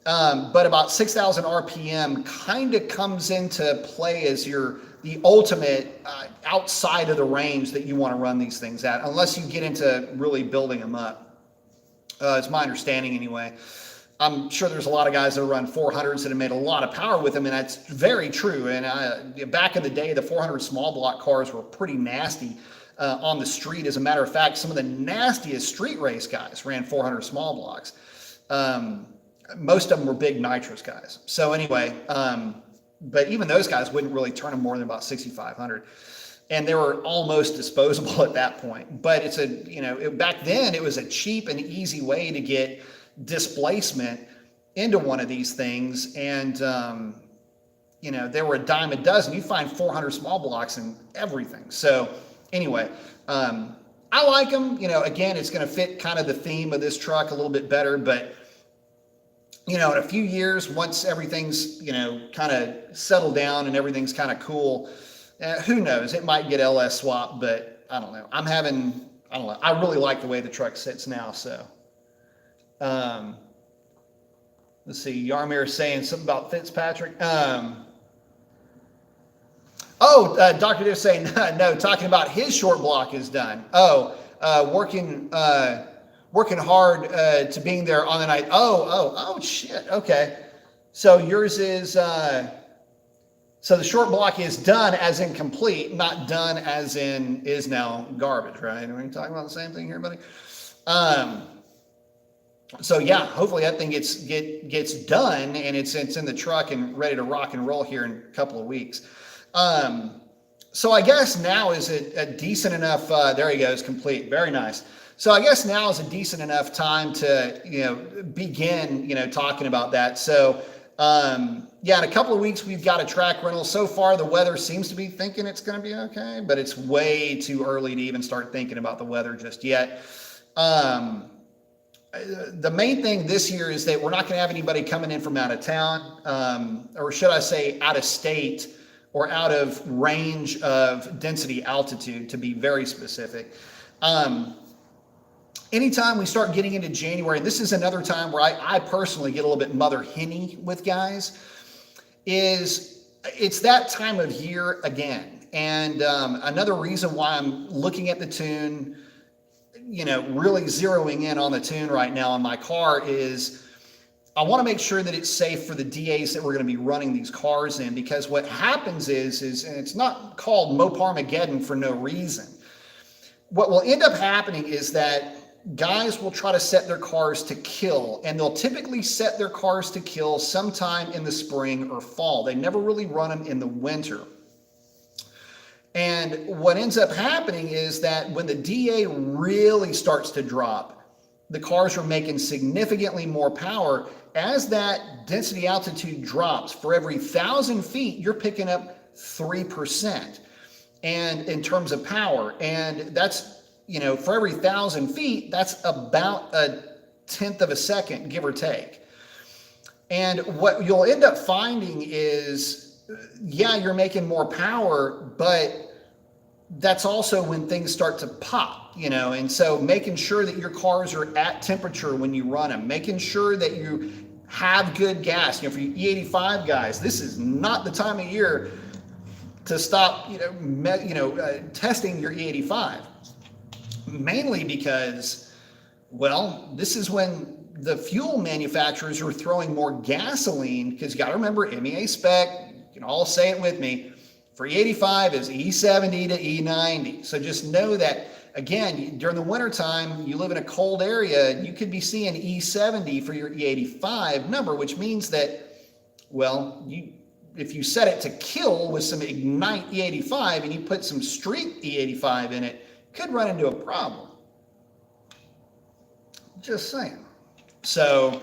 But about 6,000 RPM kind of comes into play as the ultimate outside of the range that you want to run these things at, unless you get into really building them up. It's my understanding anyway. I'm sure there's a lot of guys that run 400s that have made a lot of power with them, and that's very true. And back in the day, the 400 small block cars were pretty nasty on the street. As a matter of fact, some of the nastiest street race guys ran 400 small blocks. Most of them were big nitrous guys. So anyway, but even those guys wouldn't really turn them more than about 6,500. And they were almost disposable at that point. But it's back then it was a cheap and easy way to get displacement into one of these things. And, they were a dime a dozen. You find 400 small blocks in everything. So anyway, I like them. Again, it's going to fit kind of the theme of this truck a little bit better, but in a few years, once everything's, kind of settled down and everything's kind of cool, who knows? It might get LS swapped, but I don't know. I really like the way the truck sits now. So, let's see. Yarmir is saying something about Fitzpatrick. Dr. Div saying, no, talking about his short block is done. Working hard to being there on the night. Oh, shit. Okay. So yours is, So the short block is done as in complete, not done as in is now garbage, right? Are we talking about the same thing here, buddy? So yeah, hopefully that thing gets done and it's in the truck and ready to rock and roll here in a couple of weeks. So I guess now is a decent enough, there he goes, complete, very nice. So I guess now is a decent enough time to, begin, talking about that. So yeah, in a couple of weeks, we've got a track rental. So far, the weather seems to be thinking it's going to be okay, but it's way too early to even start thinking about the weather just yet. The main thing this year is that we're not going to have anybody coming in from out of town, or should I say out of state or out of range of density altitude, to be very specific. Anytime we start getting into January, and this is another time where I personally get a little bit mother henny with guys, it's that time of year again. And another reason why I'm looking at the tune, really zeroing in on the tune right now on my car is I want to make sure that it's safe for the DAs that we're going to be running these cars in, because what happens is and it's not called Moparmageddon for no reason. What will end up happening is that guys will try to set their cars to kill, and they'll typically set their cars to kill sometime in the spring or fall. They never really run them in the winter. And what ends up happening is that when the DA really starts to drop, the cars are making significantly more power. As that density altitude drops, for every 1,000 feet, you're picking up 3%. And in terms of power, and that's, for every 1,000 feet, that's about 1/10 of a second, give or take. And what you'll end up finding is, yeah, you're making more power, but that's also when things start to pop, and so making sure that your cars are at temperature when you run them, making sure that you have good gas. For you E85 guys, this is not the time of year to stop, testing your E85. Mainly because, well, this is when the fuel manufacturers are throwing more gasoline, because you got to remember MEA spec, you can all say it with me, for E85 is E70 to E90. So just know that, again, during the wintertime, you live in a cold area, you could be seeing E70 for your E85 number, which means that, well, if you set it to kill with some Ignite E85 and you put some Street E85 in it, could run into a problem. Just saying. So,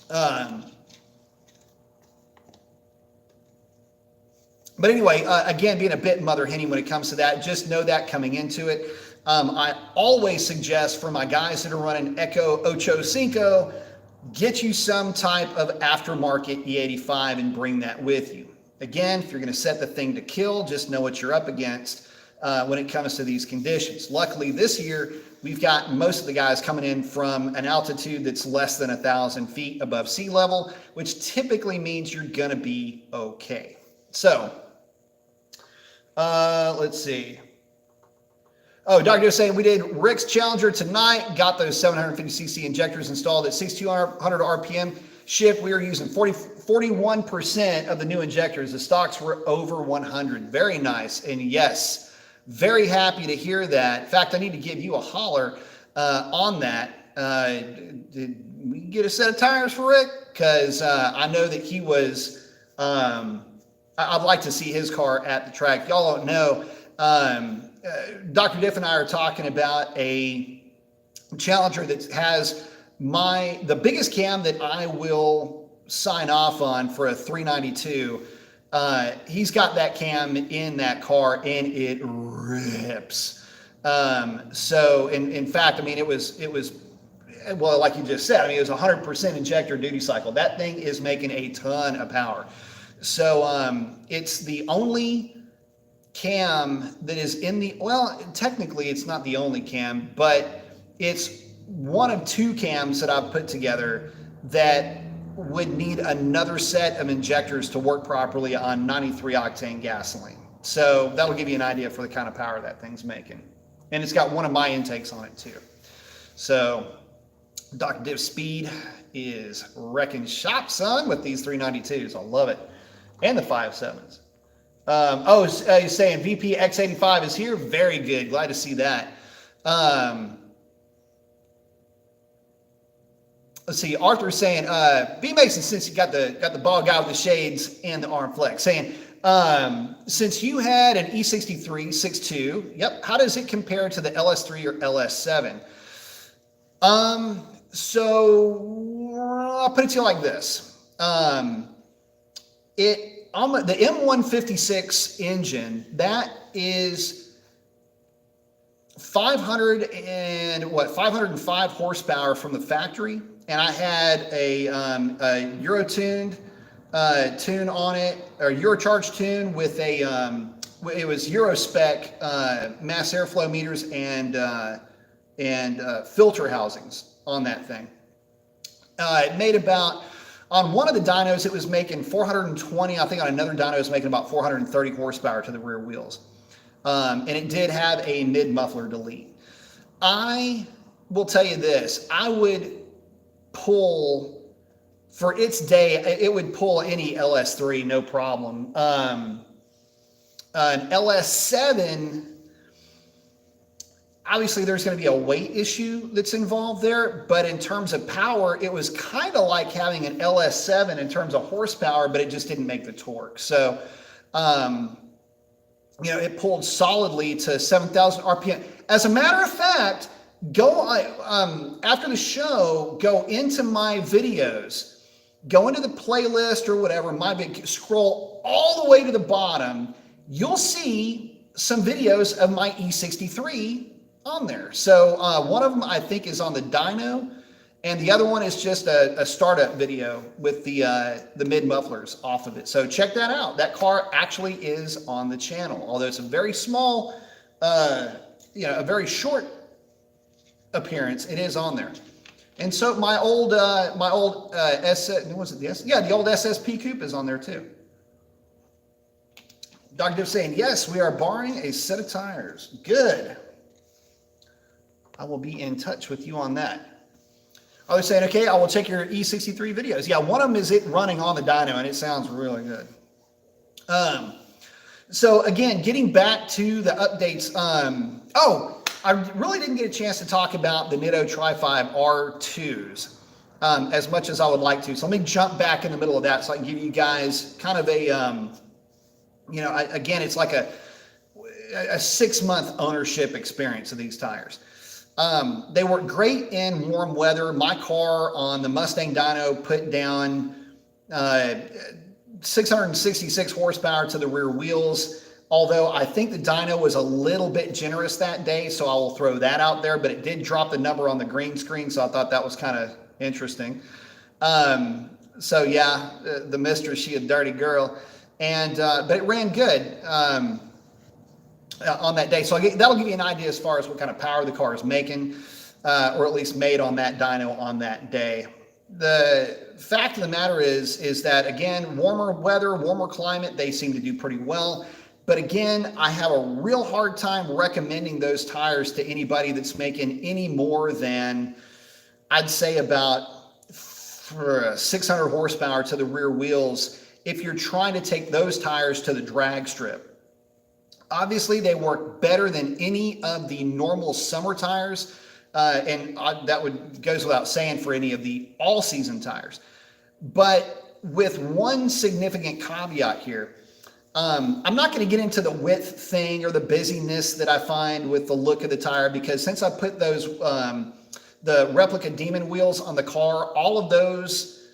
but anyway, again, being a bit mother henny when it comes to that, just know that coming into it. I always suggest for my guys that are running Echo Ocho Cinco, get you some type of aftermarket E85 and bring that with you. Again, if you're going to set the thing to kill, just know what you're up against when it comes to these conditions. Luckily, this year, we've got most of the guys coming in from an altitude that's less than 1,000 feet above sea level, which typically means you're going to be okay. So, let's see. Oh, Dr. is saying we did Rick's Challenger tonight, got those 750cc injectors installed at 6,200 RPM. Shift, we were using 41% of the new injectors. The stocks were over 100. Very nice. And yes, very happy to hear that. In fact, I need to give you a holler on that. Did we get a set of tires for Rick? Because I know that he was, I'd like to see his car at the track. Y'all don't know. Dr. Diff and I are talking about a Challenger that has the biggest cam that I will sign off on for a 392. He's got that cam in that car and it rips. So in fact, I mean, it was, well, like you just said, I mean, it was 100% injector duty cycle. That thing is making a ton of power. So it's the only cam that is in the, well, technically it's not the only cam, but it's one of two cams that I've put together that would need another set of injectors to work properly on 93 octane gasoline. So that'll give you an idea for the kind of power that thing's making. And it's got one of my intakes on it too. So Dr. Div Speed is wrecking shop, son, with these 392s. I love it. and the 5.7s. He's saying VP X85 is here. Very good. Glad to see that. Let's see. Arthur's saying, B Mason, since you got the bald guy with the shades and the arm flex, saying, since you had an E63 6.2, yep, how does it compare to the LS3 or LS7? So I'll put it to you like this. The M156 engine, that is 505 horsepower from the factory, and I had a Euro-tuned tune on it, or Eurocharge tune with a it was Euro spec mass airflow meters and filter housings on that thing. It made about, on one of the dynos, it was making 420. I think on another dyno, it was making about 430 horsepower to the rear wheels. And it did have a mid-muffler delete. I will tell you this. I would pull, for its day, it would pull any LS3, no problem. An LS7, obviously there's going to be a weight issue that's involved there, but in terms of power, it was kind of like having an LS7 in terms of horsepower, but it just didn't make the torque. So, it pulled solidly to 7,000 RPM. As a matter of fact, after the show, go into my videos, go into the playlist or whatever, scroll all the way to the bottom, you'll see some videos of my E63 on there. So one of them I think is on the dyno, and the other one is just a startup video with the mid mufflers off of it. So check that out. That car actually is on the channel, although it's a very small, a very short appearance. It is on there. And so the old SSP coupe is on there too. Dr. Div saying, yes, we are borrowing a set of tires. Good. I will be in touch with you on that. I was saying, okay, I will check your E63 videos. Yeah, one of them is it running on the dyno, and it sounds really good. So again, getting back to the updates. I really didn't get a chance to talk about the Nitto Tri-5 R2s as much as I would like to. So let me jump back in the middle of that so I can give you guys kind of a, again, it's like a 6-month ownership experience of these tires. They work great in warm weather. My car on the Mustang dyno put down 666 horsepower to the rear wheels, although I think the dyno was a little bit generous that day, so I will throw that out there, but it did drop the number on the green screen, so I thought that was kind of interesting. So yeah, the mistress, she a dirty girl, and but it ran good on that day. So that'll give you an idea as far as what kind of power the car is making, or at least made on that dyno on that day. The fact of the matter is that, again, warmer weather, warmer climate, they seem to do pretty well. But again, I have a real hard time recommending those tires to anybody that's making any more than, I'd say, about 600 horsepower to the rear wheels if you're trying to take those tires to the drag strip. Obviously, they work better than any of the normal summer tires, and that goes without saying for any of the all-season tires. But with one significant caveat here, I'm not going to get into the width thing or the busyness that I find with the look of the tire, because since I put those the replica Demon wheels on the car, all of those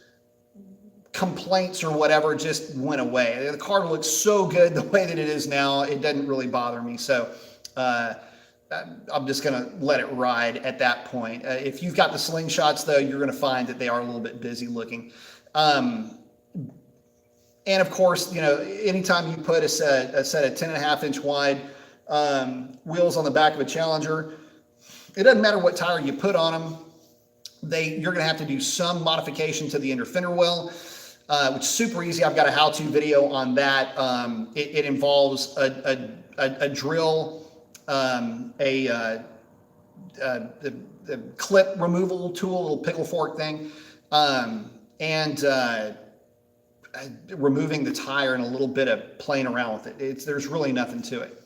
complaints or whatever just went away. The car looks so good the way that it is now, it doesn't really bother me. So I'm just going to let it ride at that point. If you've got the slingshots, though, you're going to find that they are a little bit busy looking. And of course, anytime you put a set of 10.5-inch wide wheels on the back of a Challenger, it doesn't matter what tire you put on them. You're going to have to do some modification to the inner fender well, which is super easy. I've got a how-to video on that. It involves a drill, the clip removal tool, little pickle fork thing, and removing the tire and a little bit of playing around with it. There's really nothing to it.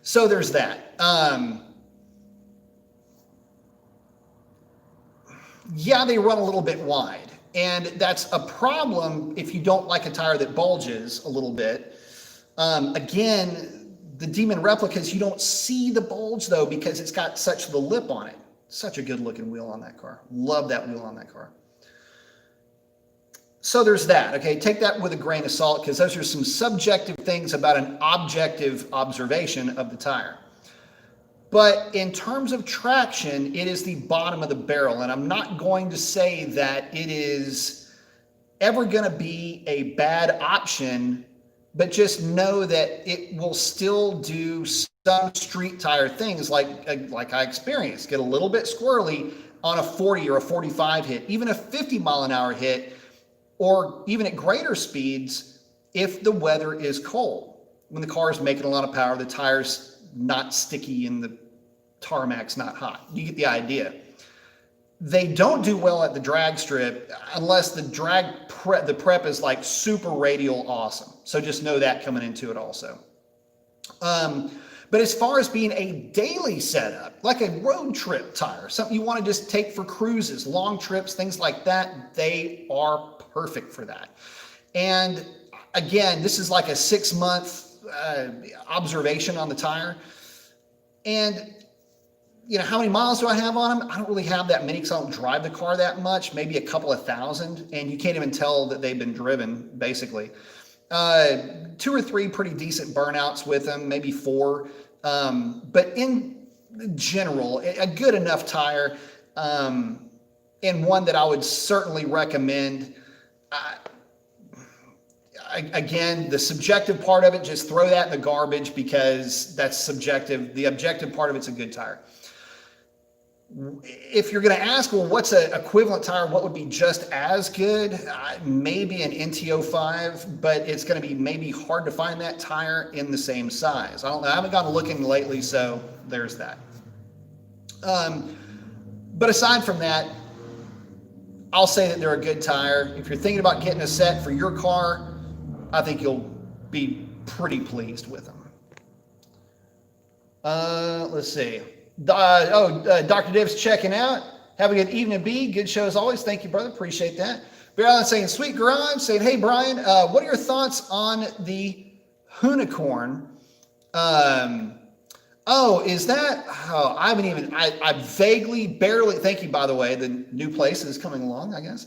So there's that. Yeah, they run a little bit wide, and that's a problem if you don't like a tire that bulges a little bit. Again, the Demon replicas, you don't see the bulge though because it's got such the lip on it. Such a good looking wheel on that car. Love that wheel on that car. So there's that, okay? Take that with a grain of salt because those are some subjective things about an objective observation of the tire. But in terms of traction, it is the bottom of the barrel. And I'm not going to say that it is ever going to be a bad option, but just know that it will still do some street tire things like I experienced. Get a little bit squirrely on a 40 or a 45 hit, even a 50-mile-an-hour hit, or even at greater speeds if the weather is cold. When the car is making a lot of power, the tire's not sticky and the tarmac's not hot. You get the idea. They don't do well at the drag strip unless the the prep is like super radial awesome. So just know that coming into it also. But as far as being a daily setup, like a road trip tire, something you want to just take for cruises, long trips, things like that, they are perfect for that. And again, this is like a 6-month observation on the tire. And you know, how many miles do I have on them? I don't really have that many because I don't drive the car that much, maybe a couple of thousand, and you can't even tell that they've been driven, basically. 2 or 3 pretty decent burnouts with them, maybe 4. But in general, a good enough tire, and one that I would certainly recommend. Again, the subjective part of it, just throw that in the garbage because that's subjective. The objective part of it's a good tire. If you're going to ask, well, what's an equivalent tire? What would be just as good? Maybe an NT05, but it's going to be maybe hard to find that tire in the same size. I don't know. I haven't gone looking lately, so there's that. But aside from that, I'll say that they're a good tire. If you're thinking about getting a set for your car, I think you'll be pretty pleased with them. Let's see. Dr. Davis checking out. Have a good evening, B. Good show as always. Thank you, brother. Appreciate that. Bear Allen saying, sweet garage. Saying, hey, Brian, what are your thoughts on the Unicorn? Is that? Oh, I haven't even, I vaguely, barely, thank you, by the way. The new place is coming along, I guess.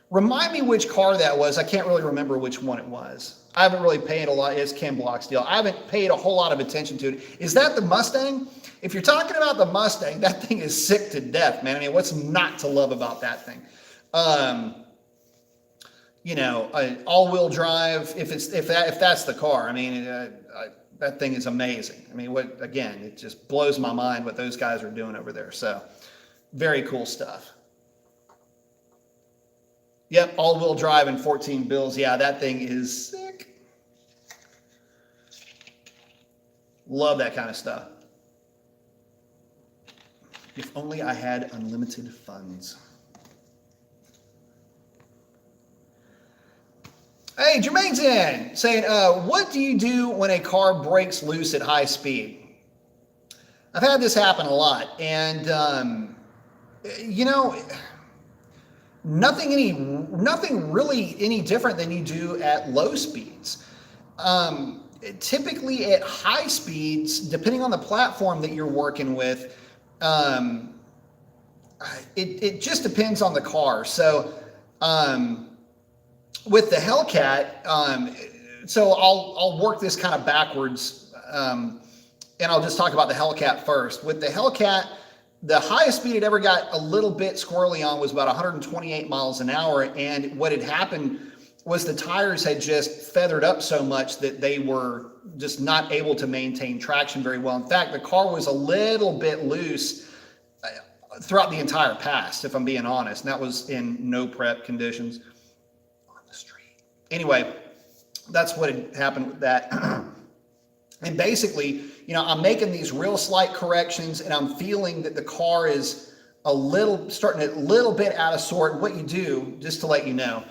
Remind me which car that was. I can't really remember which one it was. I haven't really paid a lot. It's Ken Blocksdale. I haven't paid a whole lot of attention to it. Is that the Mustang? If you're talking about the Mustang, that thing is sick to death, man. I mean, what's not to love about that thing? All-wheel drive. If that's the car, I mean, that thing is amazing. I mean, it just blows my mind what those guys are doing over there. So, very cool stuff. Yep, all-wheel drive and 14 bills. Yeah, that thing is sick. Love that kind of stuff. If only I had unlimited funds. Hey, Jermaine's in, saying, what do you do when a car breaks loose at high speed? I've had this happen a lot, and, nothing really any different than you do at low speeds. Typically at high speeds, depending on the platform that you're working with, it just depends on the car. So with the Hellcat, so I'll work this kind of backwards, and I'll just talk about the Hellcat first. With the Hellcat, the highest speed it ever got a little bit squirrely on was about 128 miles an hour. And what had happened was the tires had just feathered up so much that they were just not able to maintain traction very well. In fact, the car was a little bit loose throughout the entire pass, if I'm being honest. And that was in no prep conditions on the street. Anyway, that's what had happened with that. And basically, I'm making these real slight corrections and I'm feeling that the car is starting a little bit out of sort. What you do, just to let you know,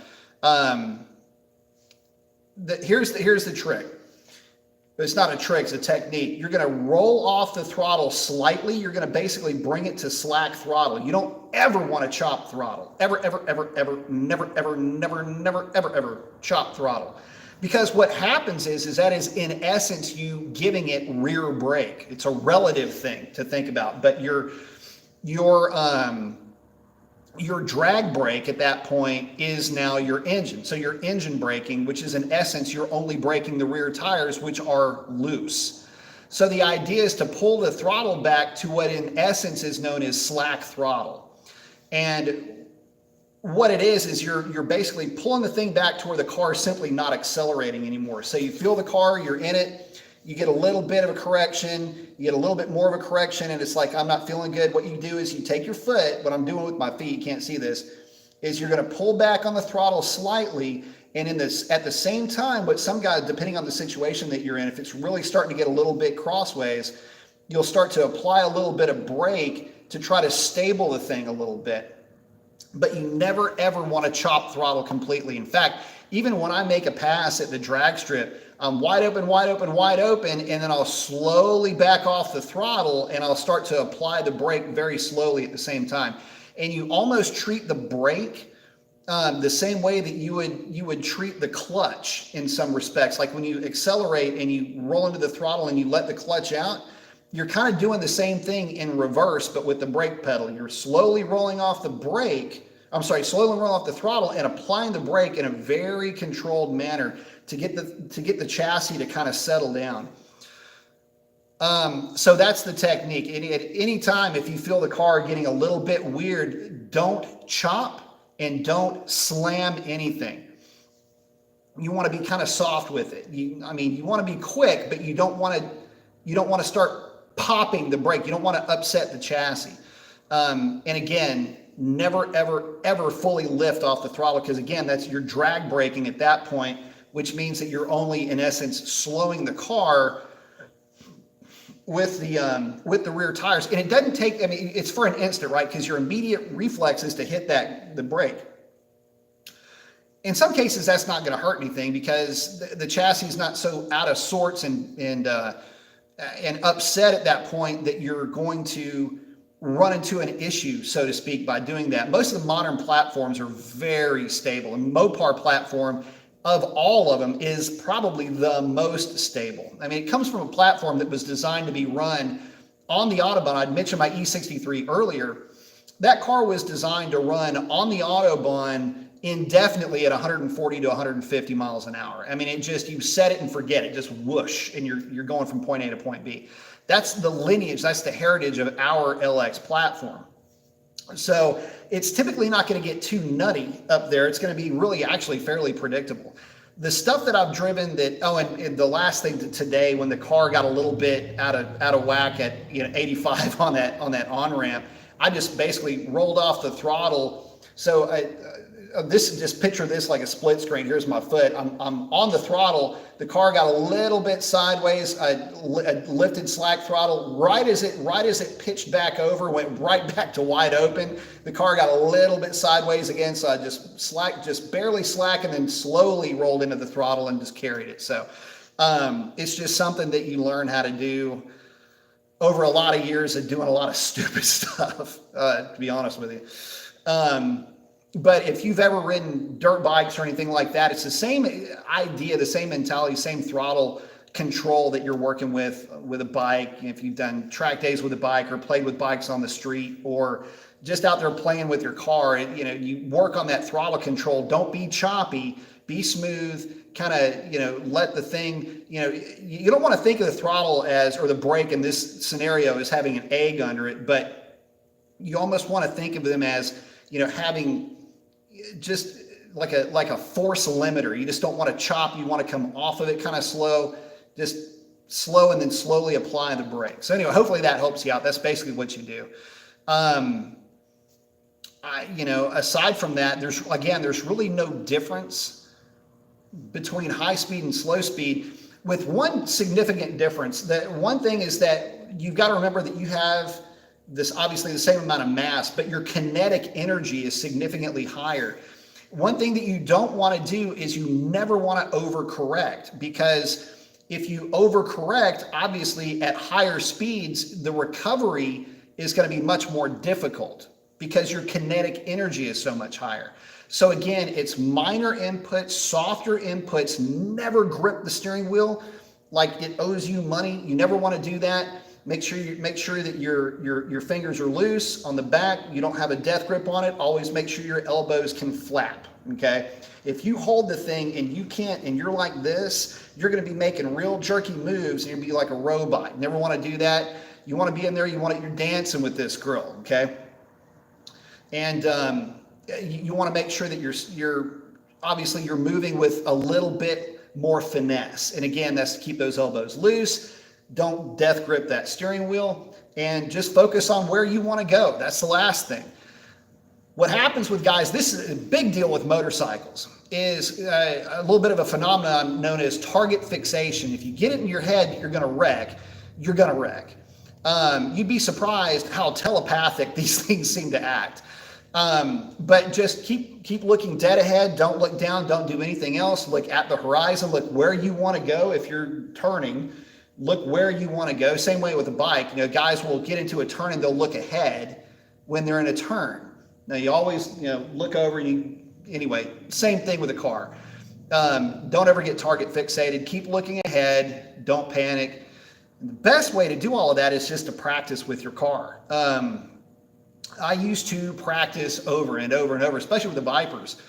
here's the trick. It's not a trick, it's a technique. You're going to roll off the throttle slightly. You're going to basically bring it to slack throttle. You don't ever want to chop throttle. Ever, never chop throttle. Because what happens is that is in essence you giving it rear brake. It's a relative thing to think about, but your drag brake at that point is now your engine. So your engine braking, which is in essence, you're only braking the rear tires, which are loose. So the idea is to pull the throttle back to what in essence is known as slack throttle. And what it is you're basically pulling the thing back to where the car is simply not accelerating anymore. So you feel the car, you're in it, you get a little bit of a correction, you get a little bit more of a correction, and it's like, I'm not feeling good. What you do is you take your foot, what I'm doing with my feet, you can't see this, is you're gonna pull back on the throttle slightly, and at the same time, what some guys, depending on the situation that you're in, if it's really starting to get a little bit crossways, you'll start to apply a little bit of brake to try to stable the thing a little bit. But you never ever wanna chop throttle completely. In fact, even when I make a pass at the drag strip, I'm wide open, and then I'll slowly back off the throttle and I'll start to apply the brake very slowly at the same time. And you almost treat the brake the same way that you would treat the clutch in some respects. Like when you accelerate and you roll into the throttle and you let the clutch out, you're kind of doing the same thing in reverse, but with the brake pedal. You're slowly rolling off the throttle and applying the brake in a very controlled manner to get the chassis to kind of settle down. So that's the technique. At any time, if you feel the car getting a little bit weird, don't chop and don't slam anything. You want to be kind of soft with it. You want to be quick, but you don't want to start popping the brake. You don't want to upset the chassis. And again, never, ever fully lift off the throttle, because again, that's your drag braking at that point, which means that you're only in essence slowing the car with the rear tires. And it doesn't take, it's for an instant, right? Because your immediate reflex is to hit the brake. In some cases, that's not going to hurt anything because the chassis is not so out of sorts and upset at that point that you're going to run into an issue, so to speak, by doing that. Most of the modern platforms are very stable. And Mopar platform, of all of them, is probably the most stable. It comes from a platform that was designed to be run on the Autobahn. I'd mentioned my E63 earlier. That car was designed to run on the Autobahn indefinitely at 140 to 150 miles an hour. You set it and forget it, just whoosh, and you're going from point A to point B. That's the lineage, that's the heritage of our LX platform. So it's typically not going to get too nutty up there. It's going to be really actually fairly predictable. The stuff that I've driven and the last thing today, when the car got a little bit out of whack at 85 on that on-ramp, I just basically rolled off the throttle. So just picture this like a split screen. Here's my foot. I'm on the throttle. The car got a little bit sideways. I lifted slack throttle. Right as it pitched back over, went right back to wide open. The car got a little bit sideways again, so I just barely slack, and then slowly rolled into the throttle and just carried it. So it's just something that you learn how to do over a lot of years of doing a lot of stupid stuff, to be honest with you. But if you've ever ridden dirt bikes or anything like that, it's the same idea, the same mentality, same throttle control that you're working with a bike. If you've done track days with a bike or played with bikes on the street or just out there playing with your car, you work on that throttle control. Don't be choppy, be smooth, kind of, let the thing, you don't want to think of the throttle or the brake in this scenario as having an egg under it, but you almost want to think of them as, having just like a force limiter. You just don't want to chop. You want to come off of it kind of slow, just slow, and then slowly apply the brake. So anyway, hopefully that helps you out. That's basically what you do. Aside from that, there's really no difference between high speed and slow speed, with one significant difference. That one thing is that you've got to remember that you have this obviously the same amount of mass, but your kinetic energy is significantly higher. One thing that you don't want to do is you never want to overcorrect, because if you overcorrect, obviously at higher speeds, the recovery is going to be much more difficult because your kinetic energy is so much higher. So again, it's minor inputs, softer inputs. Never grip the steering wheel like it owes you money. You never want to do that. Make sure that your fingers are loose on the back. You don't have a death grip on it. Always make sure your elbows can flap. Okay. If you hold the thing and you can't, and you're like this, you're going to be making real jerky moves and you'll be like a robot. You never want to do that. You want to be in there. You're dancing with this girl. Okay. And you want to make sure that you're obviously you're moving with a little bit more finesse. And again, that's to keep those elbows loose. Don't death grip that steering wheel, and just focus on where you want to go. That's the last thing. What happens with guys, this is a big deal with motorcycles, is a little bit of a phenomenon known as target fixation. If you get it in your head that you're going to wreck, you're going to wreck. You'd be surprised how telepathic these things seem to act. But just keep looking dead ahead. Don't look down. Don't do anything else. Look at the horizon. Look where you want to go. If you're turning, look where you want to go. Same way with a bike. You know, guys will get into a turn and they'll look ahead when they're in a turn. Now you always, look over. Anyway, same thing with a car. Don't ever get target fixated. Keep looking ahead. Don't panic. And the best way to do all of that is just to practice with your car. I used to practice over and over and over, especially with the Vipers.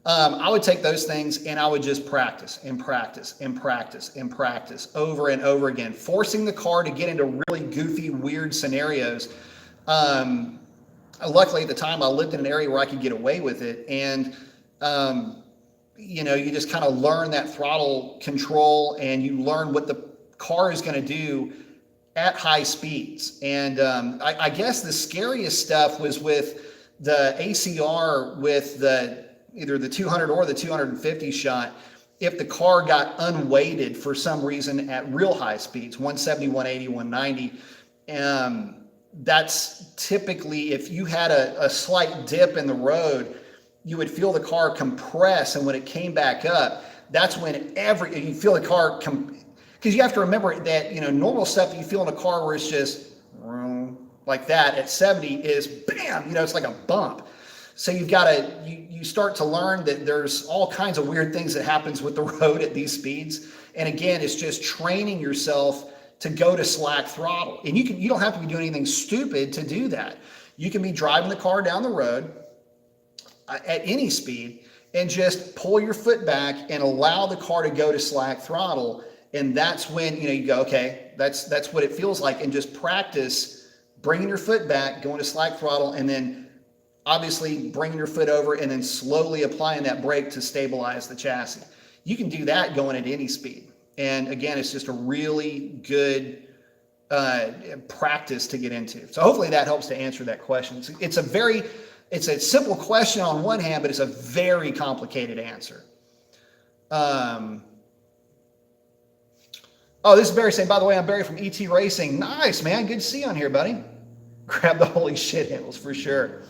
I would take those things and I would just practice and practice and practice and practice over and over again, forcing the car to get into really goofy, weird scenarios. Luckily at the time I lived in an area where I could get away with it. And, you just kind of learn that throttle control, and you learn what the car is going to do at high speeds. And I guess the scariest stuff was with the ACR with either the 200 or the 250 shot. If the car got unweighted for some reason at real high speeds, 170, 180, 190, that's typically, if you had a slight dip in the road, you would feel the car compress. And when it came back up, that's when you feel the car because you have to remember that, normal stuff that you feel in a car where it's just like that at 70 is bam, it's like a bump. So you start to learn that there's all kinds of weird things that happens with the road at these speeds. And again, it's just training yourself to go to slack throttle. And you don't have to be doing anything stupid to do that. You can be driving the car down the road at any speed and just pull your foot back and allow the car to go to slack throttle. And that's when, you go, okay, that's what it feels like. And just practice bringing your foot back, going to slack throttle, and then obviously bringing your foot over and then slowly applying that brake to stabilize the chassis. You can do that going at any speed. And again, it's just a really good practice to get into. So hopefully that helps to answer that question. It's a simple question on one hand, but it's a very complicated answer. This is Barry saying, by the way, I'm Barry from ET Racing. Nice, man. Good to see you on here, buddy. Grab the holy shit handles for sure.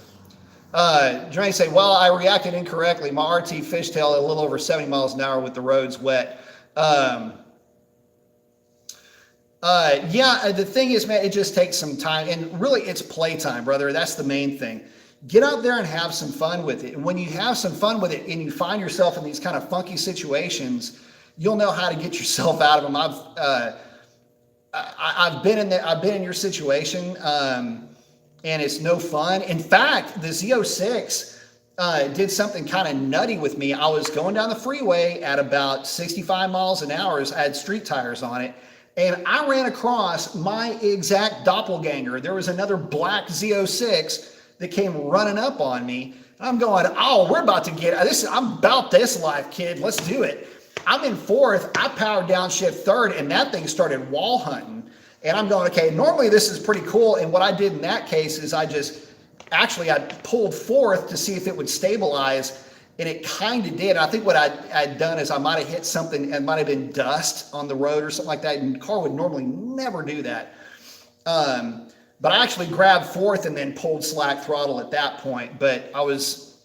Jermaine say, well, I reacted incorrectly. My RT fishtail a little over 70 miles an hour with the roads wet. The thing is, man, it just takes some time, and really it's playtime, brother. That's the main thing. Get out there and have some fun with it. And when you have some fun with it and you find yourself in these kind of funky situations, you'll know how to get yourself out of them. I've been in your situation, and it's no fun. In fact, the Z06 did something kind of nutty with me. I was going down the freeway at about 65 miles an hour. I had street tires on it, and I ran across my exact doppelganger. There was another black Z06 that came running up on me. I'm going, we're about to get this. I'm about this life, kid. Let's do it. I'm in fourth. I powered downshift third, and that thing started wall hunting. And I'm going, okay, normally this is pretty cool. And what I did in that case is I pulled fourth to see if it would stabilize, and it kind of did. I think what I'd done is I might have hit something, and might have been dust on the road or something like that. And the car would normally never do that. But I actually grabbed fourth and then pulled slack throttle at that point. But I was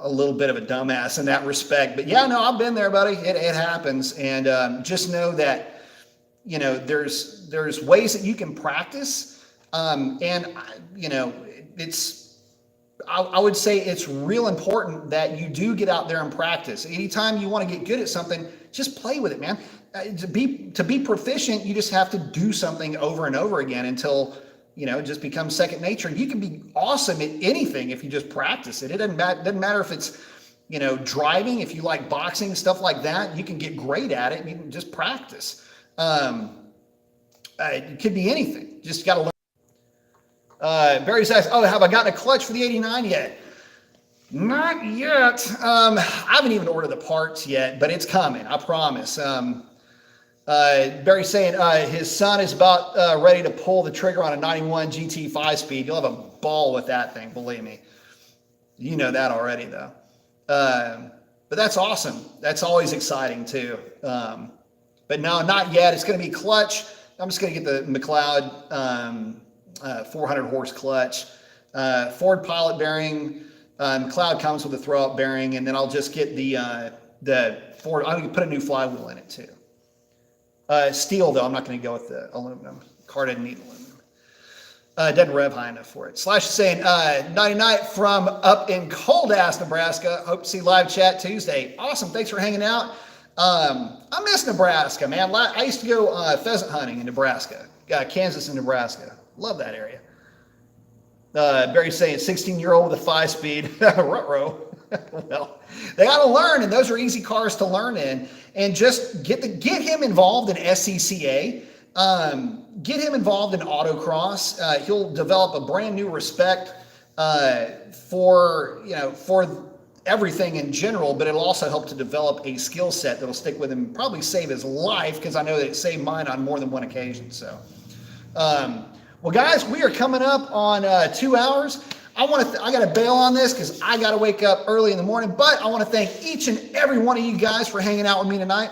a little bit of a dumbass in that respect. But yeah, no, I've been there, buddy. It happens. And just know that, you know, there's ways that you can practice. You know, I would say it's real important that you do get out there and practice. Anytime you want to get good at something, just play with it, man. To be proficient, you just have to do something over and over again until, you know, it just becomes second nature. And you can be awesome at anything if you just practice it. It doesn't matter if it's, you know, driving, if you like boxing, stuff like that, you can get great at it. You can just practice. It could be anything. Just got to learn. Barry says, oh, have I gotten a clutch for the 89 yet? Not yet. I haven't even ordered the parts yet, but it's coming, I promise. Barry's saying his son is about ready to pull the trigger on a 91 GT 5-speed. You'll have a ball with that thing, believe me. You know that already, though. But that's awesome. That's always exciting, too. But no, not yet. It's going to be clutch. I'm just going to get the McLeod 400 horse clutch, Ford pilot bearing. McLeod comes with a throw up bearing, and then I'll just get the Ford. I'm going to put a new flywheel in it too. Steel though, I'm not going to go with the aluminum. Car doesn't need aluminum. Doesn't rev high enough for it. Slash is saying, 99 from up in cold ass Nebraska. Hope to see live chat Tuesday. Awesome. Thanks for hanging out. I miss Nebraska, man. I used to go pheasant hunting in Nebraska, Kansas and Nebraska. Love that area. Barry's saying 16-year-old with a 5-speed. Ruh-roh. Well, they got to learn, and those are easy cars to learn in. And just get him involved in SCCA. Get him involved in autocross. He'll develop a brand new respect for everything in general, but it'll also help to develop a skill set that'll stick with him, probably save his life, because I know that it saved mine on more than one occasion. So, well, guys, we are coming up on 2 hours. I got to bail on this because I got to wake up early in the morning, but I want to thank each and every one of you guys for hanging out with me tonight.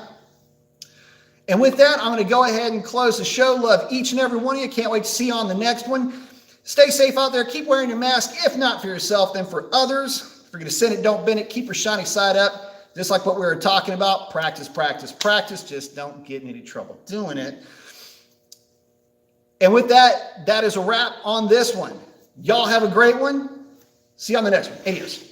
And with that, I'm going to go ahead and close the show. Love each and every one of you. Can't wait to see you on the next one. Stay safe out there. Keep wearing your mask. If not for yourself, then for others. If you're going to send it, don't bend it. Keep your shiny side up. Just like what we were talking about. Practice, practice, practice. Just don't get in any trouble doing it. And with that, that is a wrap on this one. Y'all have a great one. See you on the next one. Adios.